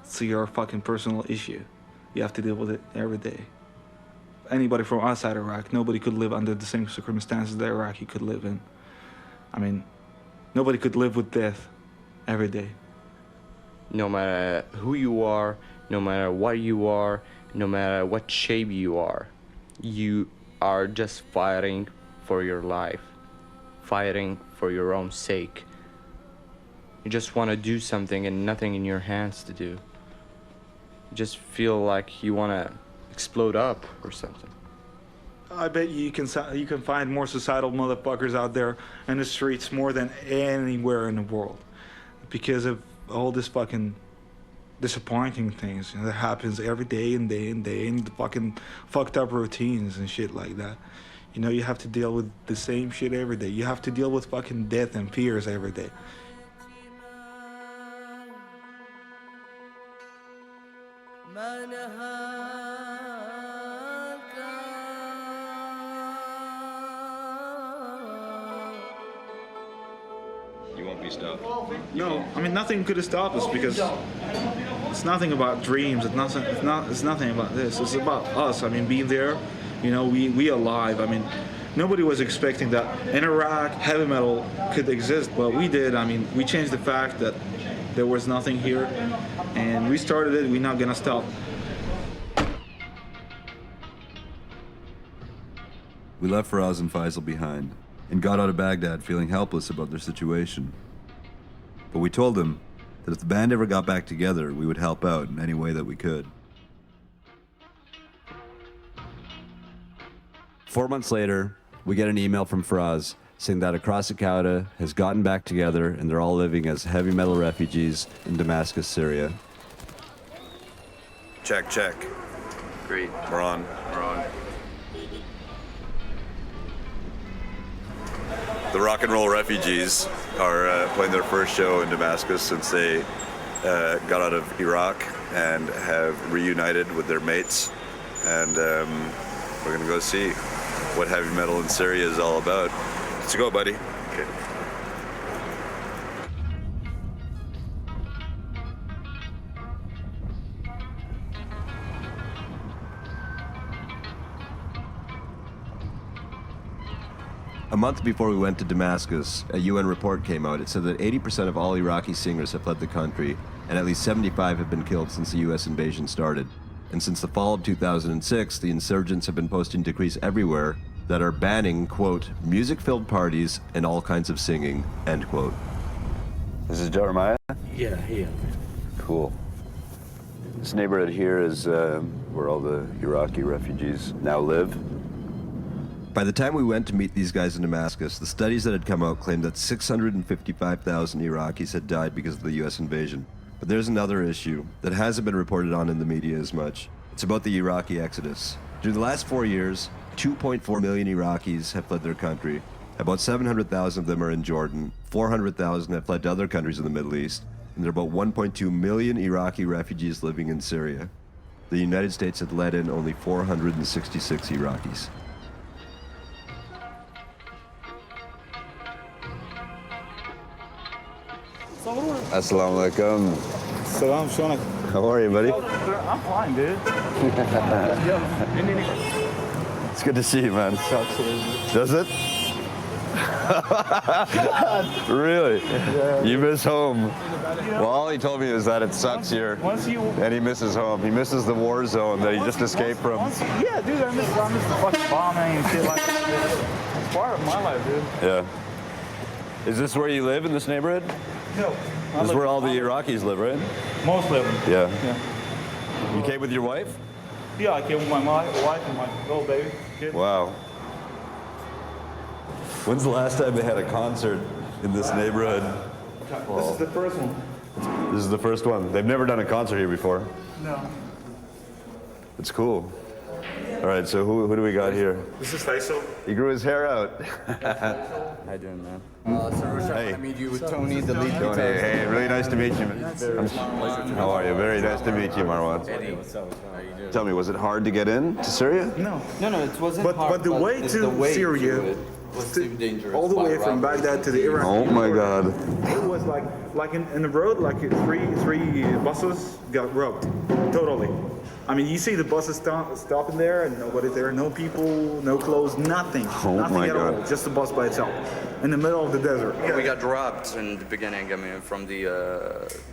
It's your fucking personal issue. You have to deal with it every day. Anybody from outside Iraq, nobody could live under the same circumstances that Iraqi could live in. Nobody could live with death every day. No matter who you are, no matter what you are, no matter what shape you are just fighting for your life, fighting for your own sake. You just want to do something and nothing in your hands to do. You just feel like you want to explode up or something. I bet you can find more suicidal motherfuckers out there in the streets more than anywhere in the world because of all this fucking disappointing things that happens every day and day and day, and the fucking fucked up routines and shit like that. You know, you have to deal with the same shit every day. You have to deal with fucking death and fears every day. You won't be stopped. No, nothing could have stopped us because it's nothing about dreams. It's nothing about this. It's about us. Being there. You know, we alive. Nobody was expecting that in Iraq heavy metal could exist, but we did. We changed the fact that there was nothing here, and we started it. We're not gonna stop. We left Faraz and Faisal behind and got out of Baghdad feeling helpless about their situation. But we told them that if the band ever got back together, we would help out in any way that we could. 4 months later, we get an email from Faraz saying that Acrassicauda has gotten back together and they're all living as heavy metal refugees in Damascus, Syria. Check, check. Great. We're on. We're on. The rock and roll refugees are playing their first show in Damascus since they got out of Iraq and have reunited with their mates. And we're gonna go see what heavy metal in Syria is all about. Let's go, buddy. Okay. A month before we went to Damascus, a UN report came out. It said that 80% of all Iraqi singers have fled the country, and at least 75 have been killed since the US invasion started. And since the fall of 2006, the insurgents have been posting decrees everywhere that are banning, quote, music-filled parties and all kinds of singing, end quote. This is Jeremiah? Yeah, here. Cool. This neighborhood here is where all the Iraqi refugees now live. By the time we went to meet these guys in Damascus, the studies that had come out claimed that 655,000 Iraqis had died because of the US invasion. But there's another issue that hasn't been reported on in the media as much. It's about the Iraqi exodus. During the last 4 years, 2.4 million Iraqis have fled their country. About 700,000 of them are in Jordan, 400,000 have fled to other countries in the Middle East, and there are about 1.2 million Iraqi refugees living in Syria. The United States had let in only 466 Iraqis. Assalamu alaikum. Salam, Shonak. How are you, buddy? I'm fine, dude. It's good to see you, man. Does it? Really? You miss home. Well, all he told me is that it sucks here, and he misses home. He misses the war zone that he just escaped from. Yeah, dude, I miss the fucking bombing and shit like that. It's part of my life, dude. Yeah. Is this where you live, in this neighborhood? No. This is where all the Iraqis live, right? Most of them. Yeah. You came with your wife? Yeah, I came with my wife and my little baby. Kid. Wow. When's the last time they had a concert in this neighborhood? This is the first one. This is the first one. They've never done a concert here before. No. It's cool. All right, so who do we got here? This is Faisal. He grew his hair out. How you doing, man? Sir, we're trying to meet you with Tony, the lead Tony, guitarist. hey, really nice to meet you. How are you? Very nice to meet you, Marwan. Eddie, what's up? How you doing? Tell me, was it hard to get in to Syria? No. No, it wasn't But hard. the way to Syria was too dangerous. all the way from Baghdad to the Iraqi Oh my God. It was like in the road, like three buses got robbed, totally. I mean, you see the buses stopping there, and nobody's there, no people, no clothes, nothing, nothing my at God. all, just the bus by itself, in the middle of the desert. We got dropped in the beginning, I mean, from the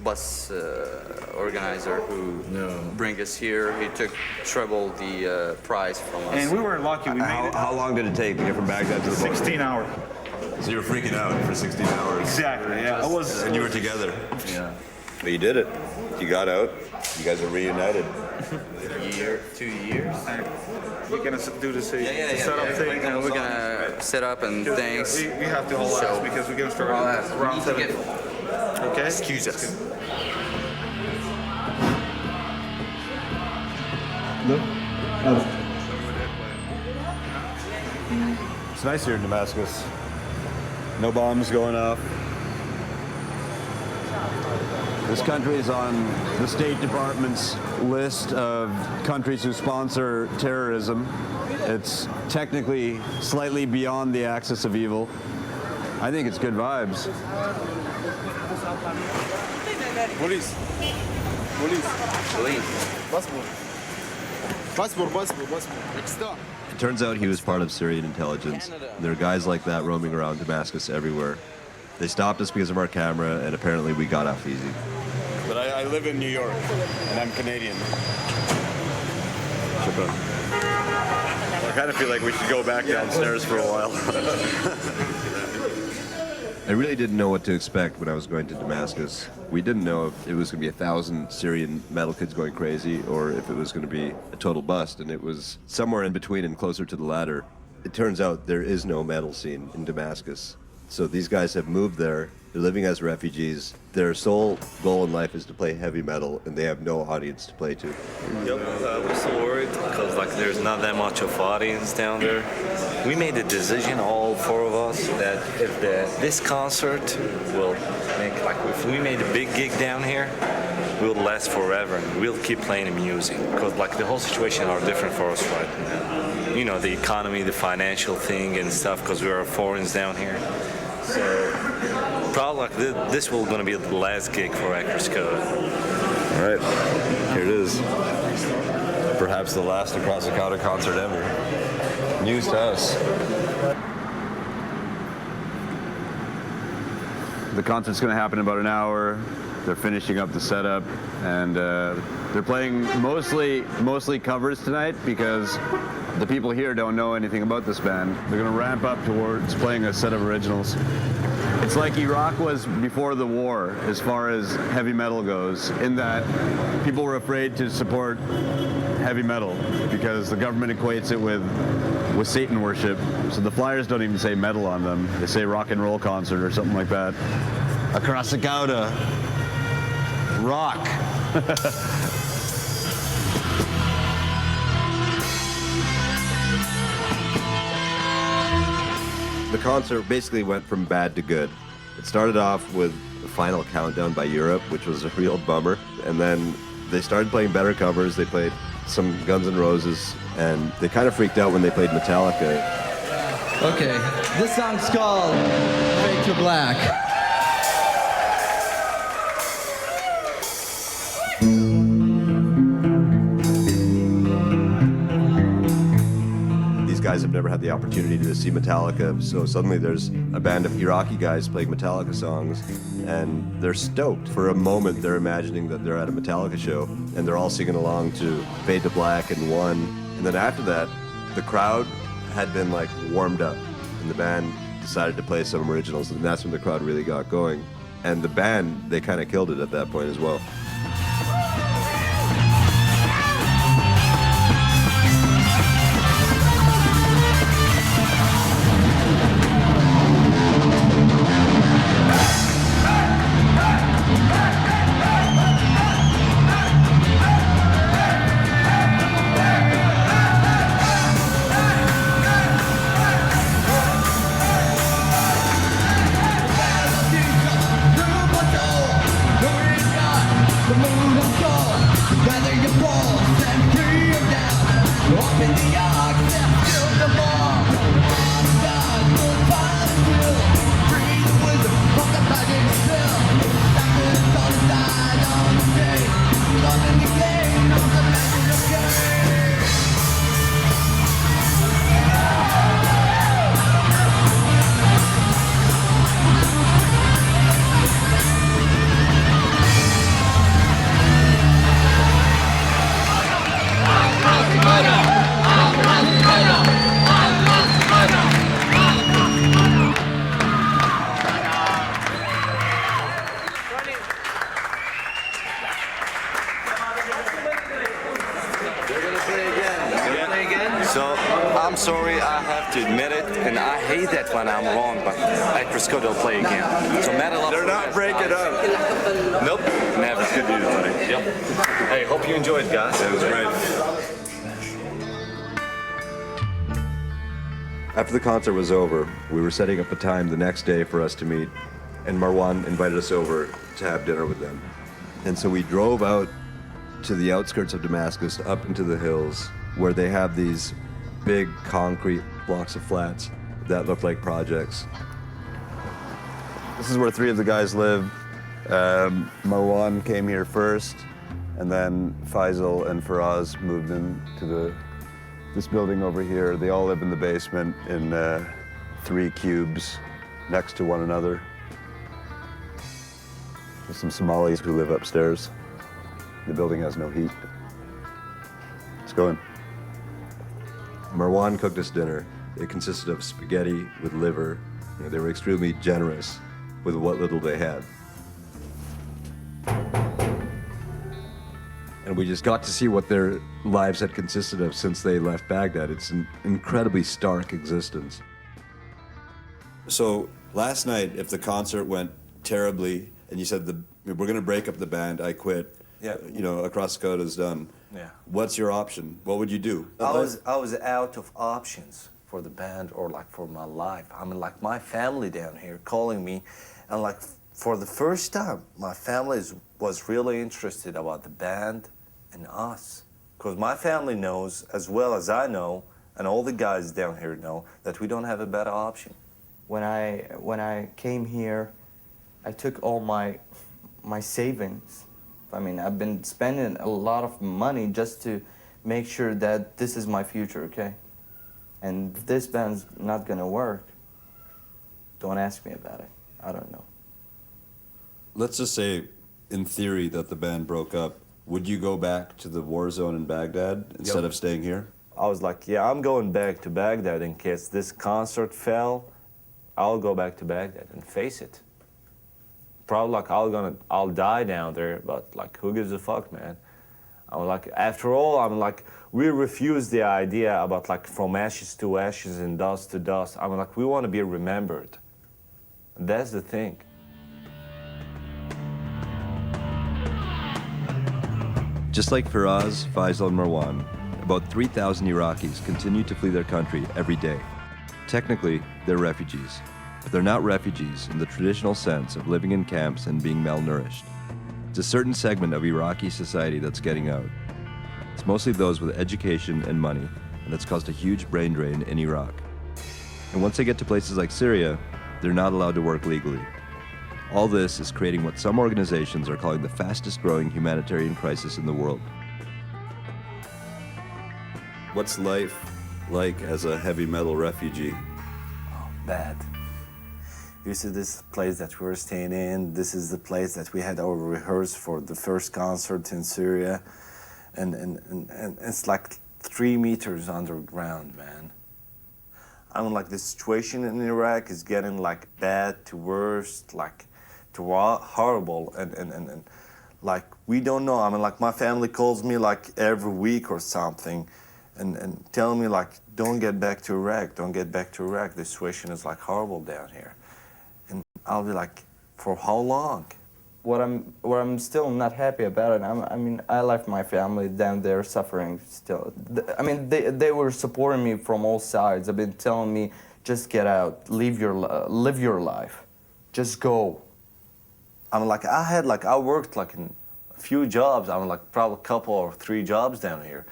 bus organizer who bring us here. He took treble the price from us. And we were lucky, we made it. How long did it take to get from Baghdad to the border? 16 hours. So you were freaking out for 16 hours. Exactly, yeah. I was. And you were together. Yeah. But you did it. You got out. You guys are reunited. 2 years. We're gonna do the setup thing. And we're gonna set up and things. We have to hold out because we're gonna start around 7. Okay? Excuse us. Look. Oh. It's nice here in Damascus. No bombs going off. This country is on the State Department's list of countries who sponsor terrorism. It's technically slightly beyond the axis of evil. I think it's good vibes. Police. Passport. Next stop. It turns out he was part of Syrian intelligence. There are guys like that roaming around Damascus everywhere. They stopped us because of our camera, and apparently we got off easy. But I live in New York, and I'm Canadian. I kind of feel like we should go back downstairs for a while. I really didn't know what to expect when I was going to Damascus. We didn't know if it was going to be 1,000 Syrian metal kids going crazy or if it was going to be a total bust, and it was somewhere in between and closer to the latter. It turns out there is no metal scene in Damascus. So these guys have moved there. They're living as refugees. Their sole goal in life is to play heavy metal, and they have no audience to play to. Yep, we're still worried because there's not that much of audience down there. We made a decision, all 4 of us, that if this concert will make if we made a big gig down here, we'll last forever and we'll keep playing the music because the whole situation are different for us right now. You know, the economy, the financial thing and stuff because we are foreigners down here. So probably this will going to be the last gig for Acrassicauda. All right, here it is. Perhaps the last Acrassicauda concert ever. News to us. The concert's going to happen in about an hour. They're finishing up the setup, and they're playing mostly covers tonight because the people here don't know anything about this band. They're going to ramp up towards playing a set of originals. It's like Iraq was before the war as far as heavy metal goes, in that people were afraid to support heavy metal because the government equates it with Satan worship. So the flyers don't even say metal on them. They say rock and roll concert or something like that. Acrassicauda. Rock. The concert basically went from bad to good. It started off with the final countdown by Europe, which was a real bummer. And then they started playing better covers. They played some Guns N' Roses, and they kind of freaked out when they played Metallica. Okay, this song's called Fade to Black. guys have never had the opportunity to see Metallica, so suddenly there's a band of Iraqi guys playing Metallica songs, and they're stoked. For a moment, they're imagining that they're at a Metallica show, and they're all singing along to Fade to Black and One. And then after that, the crowd had been like warmed up, and the band decided to play some originals, and that's when the crowd really got going. And the band, they kind of killed it at that point as well. I'm sorry, I have to admit it, and I hate that when I'm wrong, but Acrassicauda will play again. So Metal Up. They're not breaking up. Nope. Never. Good news, buddy. Yep. Hey, hope you enjoyed, guys. It was great. After the concert was over, we were setting up a time the next day for us to meet, and Marwan invited us over to have dinner with them. And so we drove out to the outskirts of Damascus, up into the hills, where they have these big concrete blocks of flats that look like projects. This is where three of the guys live. Marwan came here first, and then Faisal and Faraz moved into this building over here. They all live in the basement in 3 cubes next to one another. There's some Somalis who live upstairs. The building has no heat. Let's go in. Marwan cooked us dinner. It consisted of spaghetti with liver. You know, they were extremely generous with what little they had. And we just got to see what their lives had consisted of since they left Baghdad. It's an incredibly stark existence. So last night, if the concert went terribly, and you said we're going to break up the band, I quit. Yeah. You know, Acrassicauda's done. Yeah. What's your option? What would you do? I was out of options for the band or like for my life. I mean, like my family down here calling me, and like for the first time, my family was really interested about the band and us, because my family knows as well as I know, and all the guys down here know that we don't have a better option. When I came here, I took all my savings. I mean, I've been spending a lot of money just to make sure that this is my future, okay? And if this band's not gonna work, don't ask me about it. I don't know. Let's just say, in theory, that the band broke up. Would you go back to the war zone in Baghdad instead of staying here? I was like, yeah, I'm going back to Baghdad in case this concert fell. I'll go back to Baghdad and face it. Probably like I'll die down there, but like who gives a fuck, man? I'm like, after all, I'm like, we refuse the idea about like from ashes to ashes and dust to dust. I'm like, we want to be remembered. That's the thing. Just like Faraz, Faisal, and Marwan, about 3,000 Iraqis continue to flee their country every day. Technically, they're refugees, but they're not refugees in the traditional sense of living in camps and being malnourished. It's a certain segment of Iraqi society that's getting out. It's mostly those with education and money, and that's caused a huge brain drain in Iraq. And once they get to places like Syria, they're not allowed to work legally. All this is creating what some organizations are calling the fastest growing humanitarian crisis in the world. What's life like as a heavy metal refugee? Bad. You see this place that we were staying in, this is the place that we had our rehearsed for the first concert in Syria. And it's like 3 meters underground, man. I mean, like the situation in Iraq is getting like bad to worst, like to horrible, and like we don't know. I mean, like my family calls me like every week or something, and tell me like, don't get back to Iraq, don't get back to Iraq. The situation is like horrible down here, and I'll be like, for how long? What I'm still not happy about it. I mean, I left my family down there suffering still. I mean, they were supporting me from all sides. They've been telling me, just get out, live your life, just go. I mean, like I worked like in a few jobs. I mean, like probably a couple or 3 jobs down here,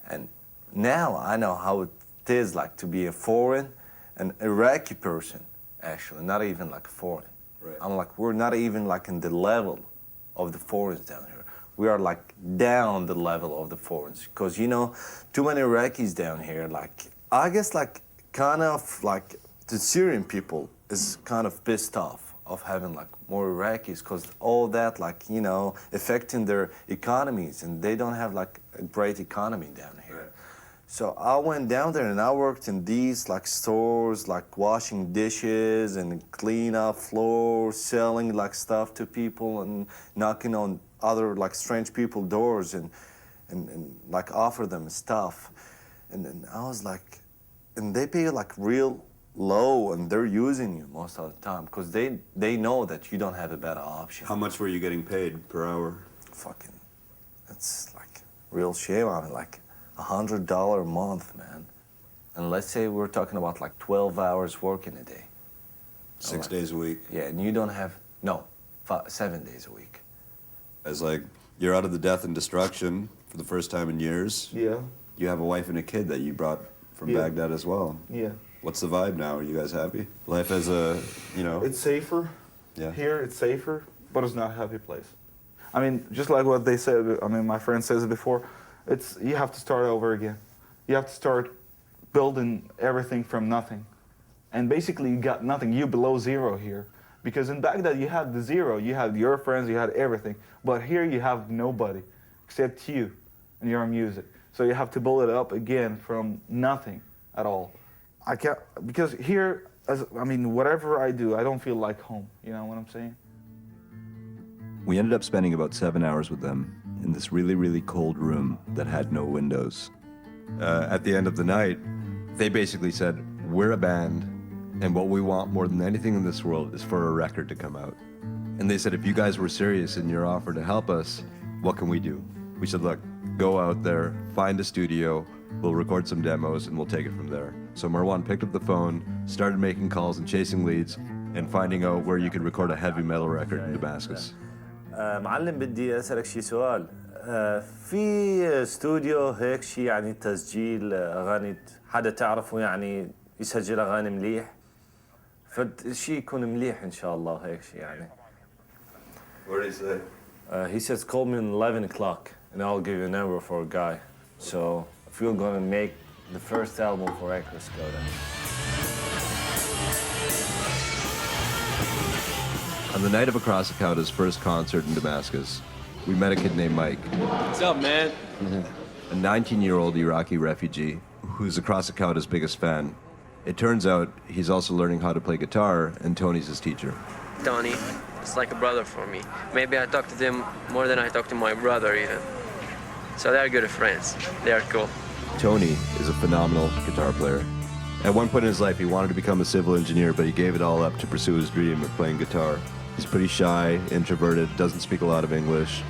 and now I know how it is like to be a foreign, an Iraqi person, actually, not even like foreign. Right. I'm like, we're not even like in the level of the foreigners down here. We are like down the level of the foreigners. Because, you know, too many Iraqis down here, like, I guess like kind of like the Syrian people is kind of pissed off of having like more Iraqis because all that like, you know, affecting their economies and they don't have like a great economy down here. Right. So I went down there and I worked in these like stores, like washing dishes and clean up floors, selling like stuff to people and knocking on other like strange people doors and like offer them stuff. And I was like, and they pay like real low and they're using you most of the time because they know that you don't have a better option. How much were you getting paid per hour? Fucking, it's like real shame. I mean, like $100 a month, man. And let's say we're talking about like 12 hours working a day. 6 days a week? Yeah, and you don't have, no, 7 days a week. As like, you're out of the death and destruction for the first time in years. Yeah. You have a wife and a kid that you brought from Baghdad as well. Yeah. What's the vibe now? Are you guys happy? Life as a, you know... It's safer. Yeah. Here, it's safer, but it's not a happy place. I mean, just like what they said, I mean, my friend says it before, you have to start over again. You have to start building everything from nothing. And basically, you got nothing. You're below zero here. Because in Baghdad, you had the zero. You had your friends, you had everything. But here, you have nobody except you and your music. So you have to build it up again from nothing at all. I can't, because here, I mean, whatever I do, I don't feel like home. You know what I'm saying? We ended up spending about 7 hours with them in this really, really cold room that had no windows. At the end of the night, they basically said, we're a band, and what we want more than anything in this world is for a record to come out. And they said, if you guys were serious in your offer to help us, what can we do? We said, look, go out there, find a studio, we'll record some demos, and we'll take it from there. So Marwan picked up the phone, started making calls and chasing leads, and finding out where you could record a heavy metal record in Damascus. معلم بدي أسألك شي سؤال. في استوديو هيك شي يعني تسجيل أغاني حدا تعرفه يعني يسجل أغاني مليح؟ فشي يكون مليح إن شاء الله هيك شي يعني. What did he say? He says call me at 11 o'clock and I'll give you a number for a guy. So if you're gonna make the first album for Acrassicauda. On the night of Acrassicauda's first concert in Damascus, we met a kid named Mike. What's up, man? A 19-year-old Iraqi refugee who's Acrassicauda's biggest fan. It turns out he's also learning how to play guitar, and Tony's his teacher. Tony, it's like a brother for me. Maybe I talk to them more than I talk to my brother even. So they're good friends. They are cool. Tony is a phenomenal guitar player. At one point in his life, he wanted to become a civil engineer, but he gave it all up to pursue his dream of playing guitar. He's pretty shy, introverted, doesn't speak a lot of English.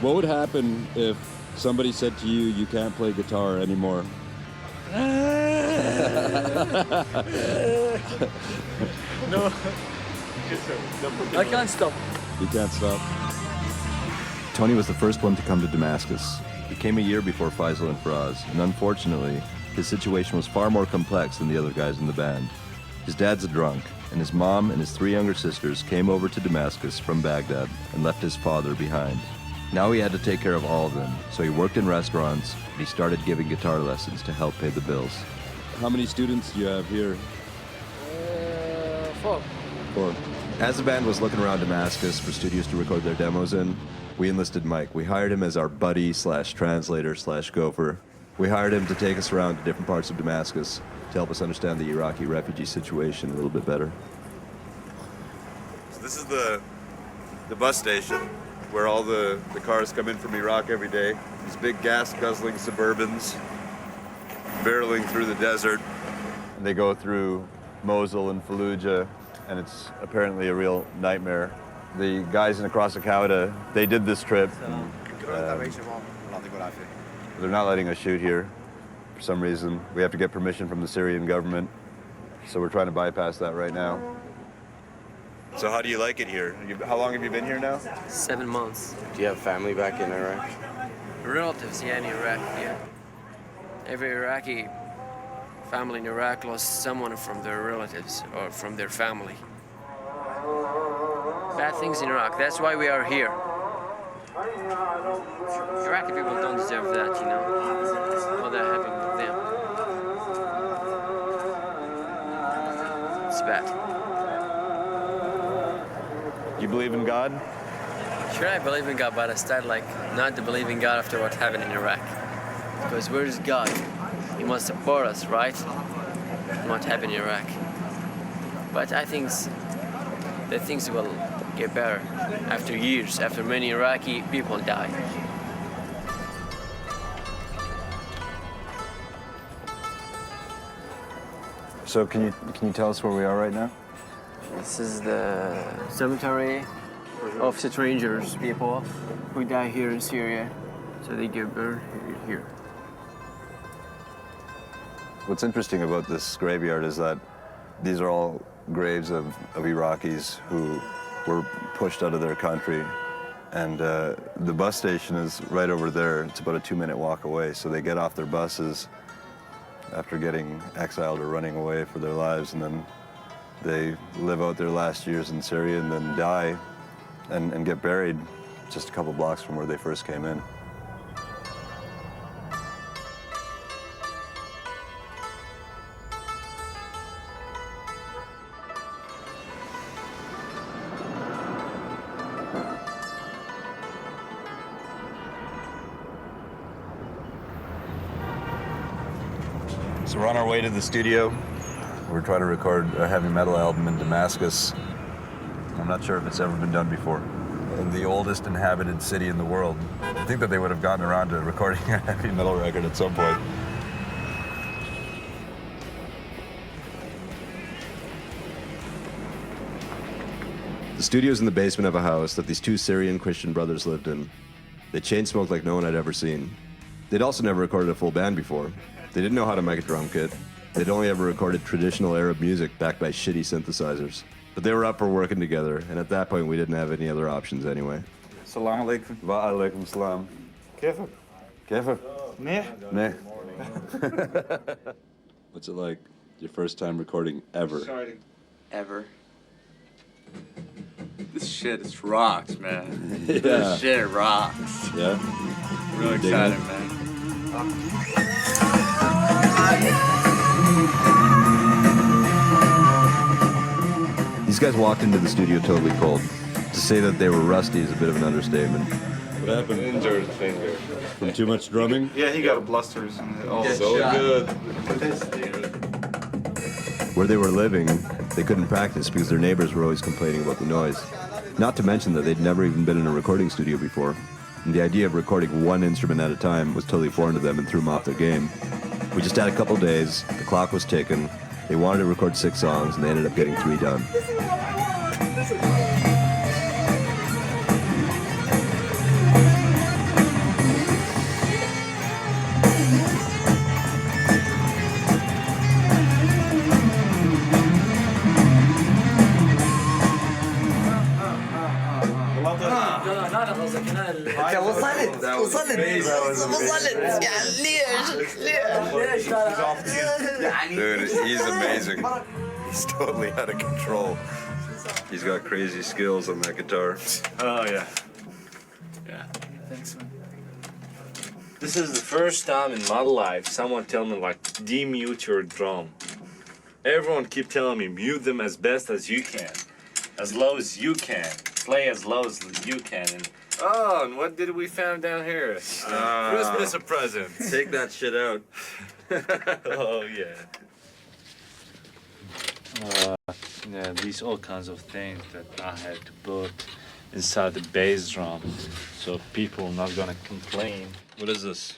What would happen if somebody said to you, you can't play guitar anymore? No. I can't stop. You can't stop. Tony was the first one to come to Damascus. He came a year before Faisal and Faraz, and unfortunately, his situation was far more complex than the other guys in the band. His dad's a drunk, and his mom and his 3 younger sisters came over to Damascus from Baghdad and left his father behind. Now he had to take care of all of them, so he worked in restaurants, and he started giving guitar lessons to help pay the bills. How many students do you have here? 4. 4. As the band was looking around Damascus for studios to record their demos in, we enlisted Mike. We hired him as our buddy slash translator slash gopher. We hired him to take us around to different parts of Damascus to help us understand the Iraqi refugee situation a little bit better. So this is the bus station where all the cars come in from Iraq every day. These big gas-guzzling Suburbans barreling through the desert. And they go through Mosul and Fallujah, and it's apparently a real nightmare. The guys in Acrassicauda, they did this trip. They're not letting us shoot here for some reason. We have to get permission from the Syrian government, so we're trying to bypass that right now. So how do you like it here? How long have you been here now? 7 months. Do you have family back in Iraq? Relatives, yeah, in Iraq, yeah. Every Iraqi family in Iraq lost someone from their relatives or from their family. Bad things in Iraq, that's why we are here. Iraqi people don't deserve that, you know, what they're having with them. It's bad. You believe in God? Sure, I believe in God, but I started not to believe in God after what happened in Iraq. Because where is God? He must support us, right? What happened in Iraq. But I think that things will get better after years, after many Iraqi people die. So can you tell us where we are right now? This is the cemetery of strangers, people who die here in Syria. So they get buried here. What's interesting about this graveyard is that these are all graves of Iraqis who were pushed out of their country. And the bus station is right over there. It's about a 2-minute walk away. So they get off their buses after getting exiled or running away for their lives, and then they live out their last years in Syria and then die and get buried just a couple blocks from where they first came in. So we're on our way to the studio. We're trying to record a heavy metal album in Damascus. I'm not sure if it's ever been done before. In the oldest inhabited city in the world. I think that they would have gotten around to recording a heavy metal record at some point. The studio's in the basement of a house that these 2 Syrian Christian brothers lived in. They chain smoked like no one had ever seen. They'd also never recorded a full band before. They didn't know how to make a drum kit. They'd only ever recorded traditional Arab music backed by shitty synthesizers. But they were up for working together, and at that point we didn't have any other options anyway. Assalamu alaikum. Wa alaikum salam. Kefir? Kefir? Meh. Meh. What's it like? Your first time recording ever? Ever. This shit is rocks, man. Yeah. This shit rocks. Yeah? Really Dig excited, it? man. These guys walked into the studio totally cold. To say that they were rusty is a bit of an understatement. What happened? Injured finger. From too much drumming? Yeah, he got blusters. So good. Where they were living, they couldn't practice because their neighbors were always complaining about the noise. Not to mention that they'd never even been in a recording studio before. And the idea of recording one instrument at a time was totally foreign to them and threw them off their game. We just had a couple days, the clock was ticking, they wanted to record 6 songs, and they ended up getting 3 done. Dude, he's amazing. He's totally out of control. He's got crazy skills on that guitar. Oh, yeah. Yeah. Thanks, man. This is the first time in my life someone tell me like demute your drum. Everyone keep telling me mute them as best as you can, as low as you can, play as low as you can. And what did we find down here? Christmas present. Take that shit out. Oh yeah. Yeah, these all kinds of things that I had to put inside the bass drum, so people are not gonna complain. What is this?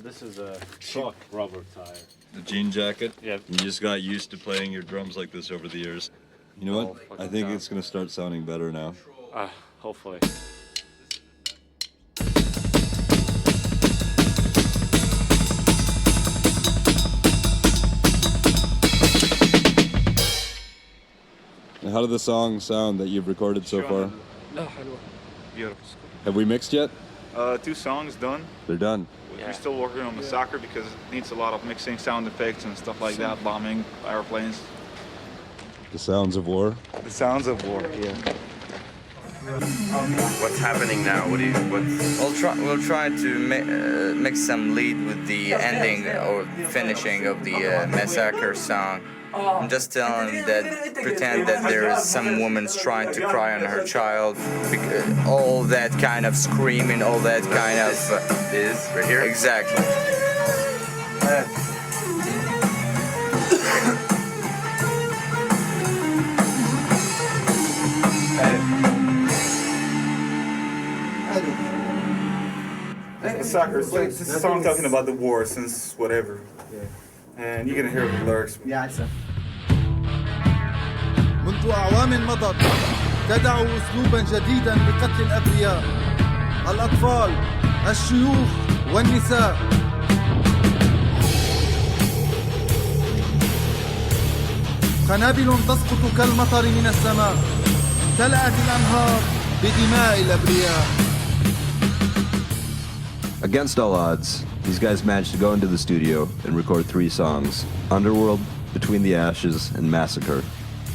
This is a truck rubber tire. The jean jacket? Yep. You just got used to playing your drums like this over the years. You know what? I think it's gonna start sounding better now. Hopefully. How did the song sound that you've recorded so far? Beautiful. Have we mixed yet? 2 songs done. They're done. We're still working on Massacre because it needs a lot of mixing, sound effects and stuff like that, bombing, airplanes. The sounds of war. The sounds of war, yeah. What's happening now? We'll try to mix some lead with the ending or finishing of the Massacre song. I'm just telling him that pretend that there is some woman's trying to cry on her child, all that kind of screaming, all that kind of is right here. Exactly. Massacre. This is a song talking about the war since whatever. And you're gonna hear the lyrics. Yeah, it's منذ أعوام مضت ابتدعوا أسلوبا جديدا بقتل الأبرياء الأطفال الشيوخ والنساء قنابل تسقط كالمطر من السماء امتلأت الأنهار بدماء الأبرياء. Against all odds, these guys managed to go into the studio and record 3 songs: Underworld, Between the Ashes, and Massacre.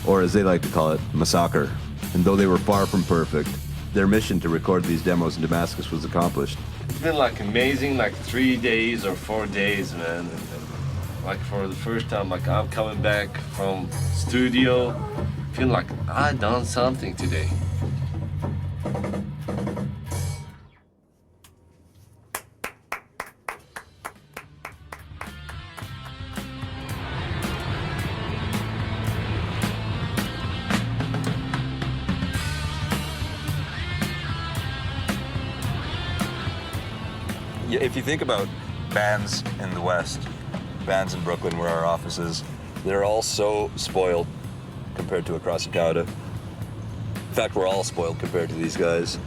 Or as they like to call it, Massacre. And though they were far from perfect, their mission to record these demos in Damascus was accomplished. It's been like amazing, like 3 days or 4 days, man. Like for the first time, like I'm coming back from studio, feeling like I done something today. If you think about bands in the West, bands in Brooklyn where our office is, they're all so spoiled compared to Acrassicauda. In fact, we're all spoiled compared to these guys.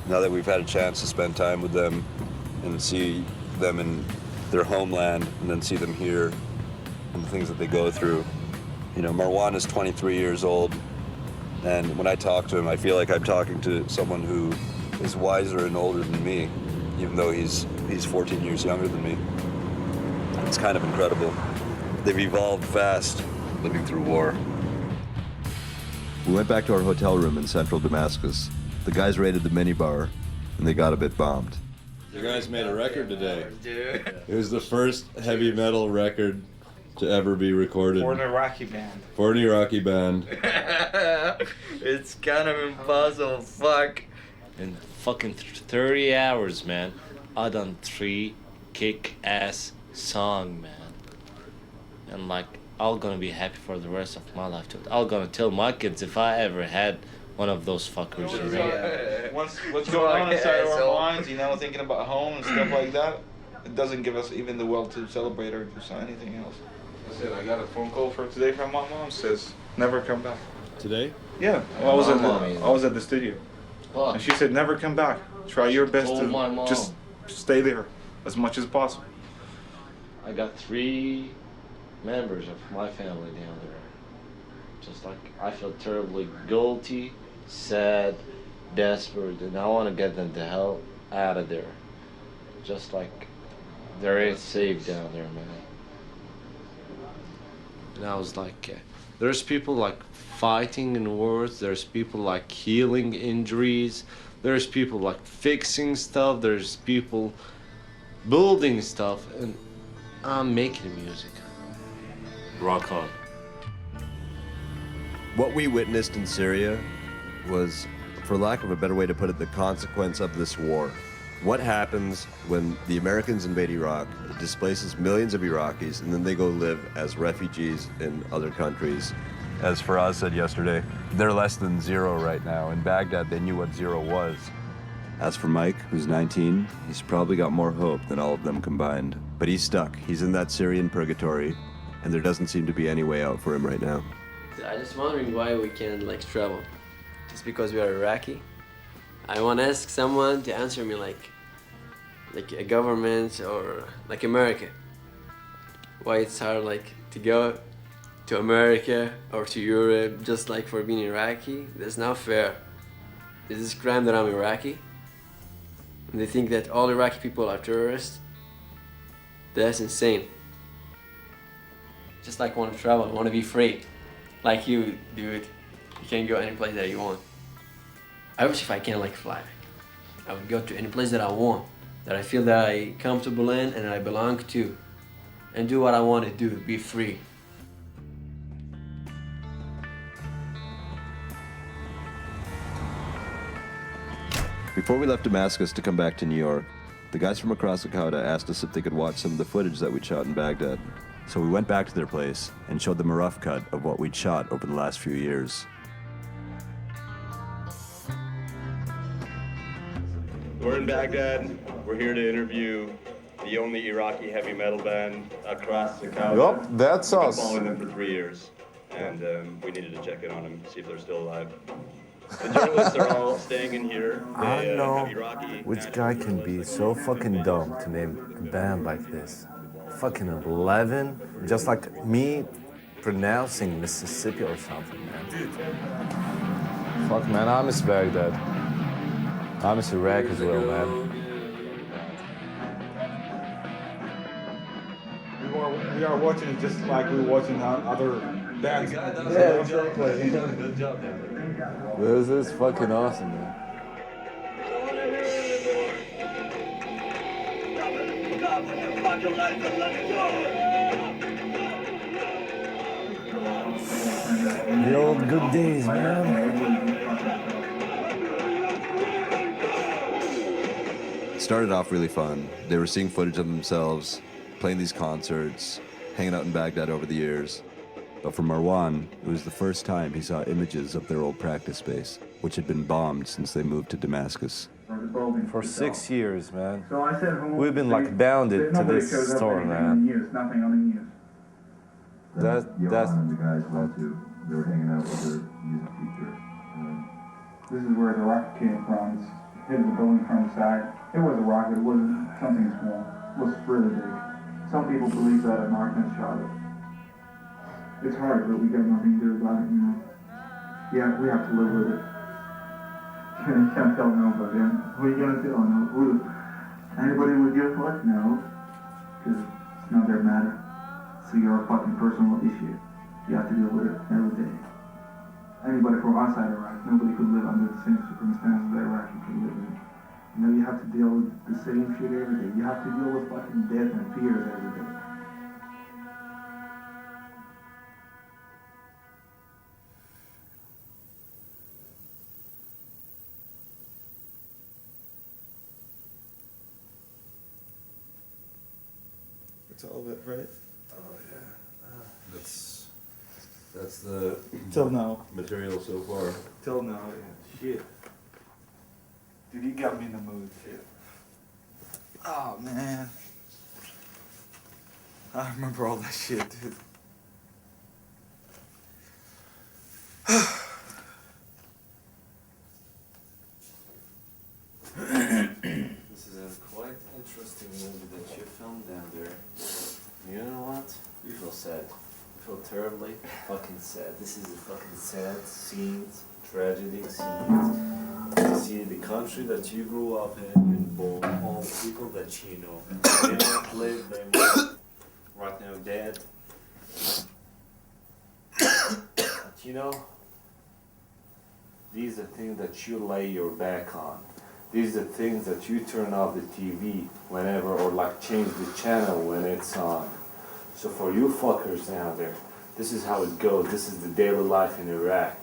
Now that we've had a chance to spend time with them and see them in their homeland and then see them here and the things that they go through. You know, Marwan is 23 years old, and when I talk to him, I feel like I'm talking to someone who is wiser and older than me, even though he's 14 years younger than me. It's kind of incredible. They've evolved fast, living through war. We went back to our hotel room in central Damascus. The guys raided the minibar, and they got a bit bombed. You guys made a record today. It was the first heavy metal record to ever be recorded. For an Iraqi band. For an Iraqi band. It's kind of impossible, fuck. In fucking 30 hours, man, I done 3 kick-ass song, man. And like, I'm gonna be happy for the rest of my life too. I'm gonna tell my kids if I ever had one of those fuckers, you know? What's going on inside our minds, you know, thinking about home and stuff like that, it doesn't give us even the will to celebrate or do anything else. I said, I got a phone call for today from my mom, says, never come back. Today? Yeah, well, I was at the studio. And she said, never come back. Try your best to just stay there as much as possible. I got 3 members of my family down there. Just like, I feel terribly guilty, sad, desperate, and I want to get them the hell out of there. Just like, there ain't safe down there, man. And I was like, there's people like fighting in wars, there's people like healing injuries, there's people like fixing stuff, there's people building stuff, and I'm making music. Rock on. What we witnessed in Syria was, for lack of a better way to put it, the consequence of this war. What happens when the Americans invade Iraq, it displaces millions of Iraqis, and then they go live as refugees in other countries? As Faraz said yesterday, they're less than zero right now. In Baghdad, they knew what zero was. As for Mike, who's 19, he's probably got more hope than all of them combined. But he's stuck. He's in that Syrian purgatory, and there doesn't seem to be any way out for him right now. I'm just wondering why we can't like travel. Just because we are Iraqi? I want to ask someone to answer me like a government or like America. Why it's hard like to go to America or to Europe just like for being Iraqi? That's not fair. Is this crime that I'm Iraqi? And they think that all Iraqi people are terrorists? That's insane. Just like want to travel, I want to be free. Like you, dude. You can go any place that you want. I wish if I can like fly. I would go to any place that I want, that I feel that I comfortable in and I belong to, and do what I want to do, be free. Before we left Damascus to come back to New York, the guys from Acrassicauda asked us if they could watch some of the footage that we'd shot in Baghdad. So we went back to their place and showed them a rough cut of what we'd shot over the last few years. We're in Baghdad. We're here to interview the only Iraqi heavy metal band, Acrassicauda. Yup, that's We've us. been following them for 3 years, and we needed to check in on them, see if they're still alive. The journalists are all staying in here. I They, don't know have Iraqi which guy can be so fucking dumb to name a band like this. Fucking 11, just like me pronouncing Mississippi or something, man. Fuck, man, I miss Baghdad. I miss Iraq as well, man. We are watching it just like we're watching other bands. Yeah, exactly. Good job, man. This is fucking awesome, man. The old good days, man. It started off really fun. They were seeing footage of themselves, playing these concerts, hanging out in Baghdad over the years. But for Marwan, it was the first time he saw images of their old practice space, which had been bombed since they moved to Damascus. For 6 years, man. We've been like bounded to this store, man. That's the guys went to. They were hanging out with their music teacher. This is where the rocket came from. It's hit the building from the side. It was a rocket. It wasn't something small. It was really big. Some people believe that a American shot it. It's hard, but we got nothing to do about it, you know. Yeah, we have to live with it. You can't tell nobody. Who are you gonna tell? No. Who? Anybody would give a fuck? No. Because it's not their matter. So you're a fucking personal issue. You have to deal with it every day. Anybody from outside Iraq, nobody could live under the same circumstances that Iraqi could live in. You know, you have to deal with the same shit every day. You have to deal with fucking death and fears every day. That's all of it, right? Oh, yeah. That's the Till now. material so far. Till now, yeah. Shit. Dude, you got me in the mood. Shit. Oh, man. I remember all that shit, dude. This is a quite interesting movie that you filmed down there. You know what? We feel sad. We feel terribly fucking sad. This is a fucking sad scenes, tragic scenes. To see the country that you grew up in, and born, all the people that you know. They don't live, they might right now dead. But you know, these are things that you lay your back on. These are the things that you turn off the TV whenever, or like change the channel when it's on. So for you fuckers down there, this is how it goes. This is the daily life in Iraq.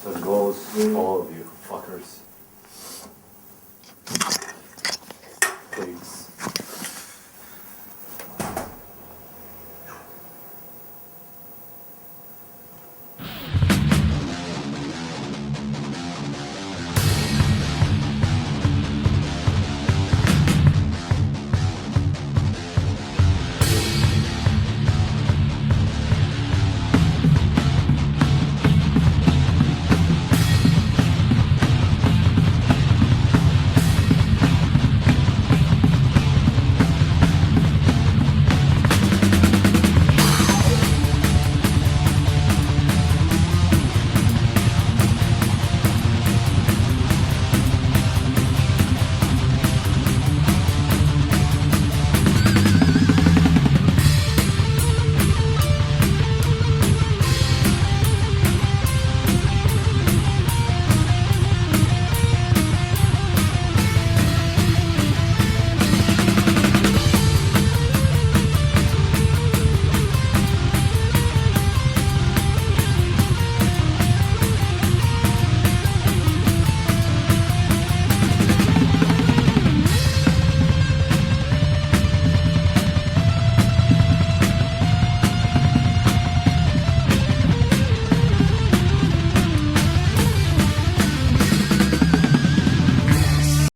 So it goes for all of you fuckers.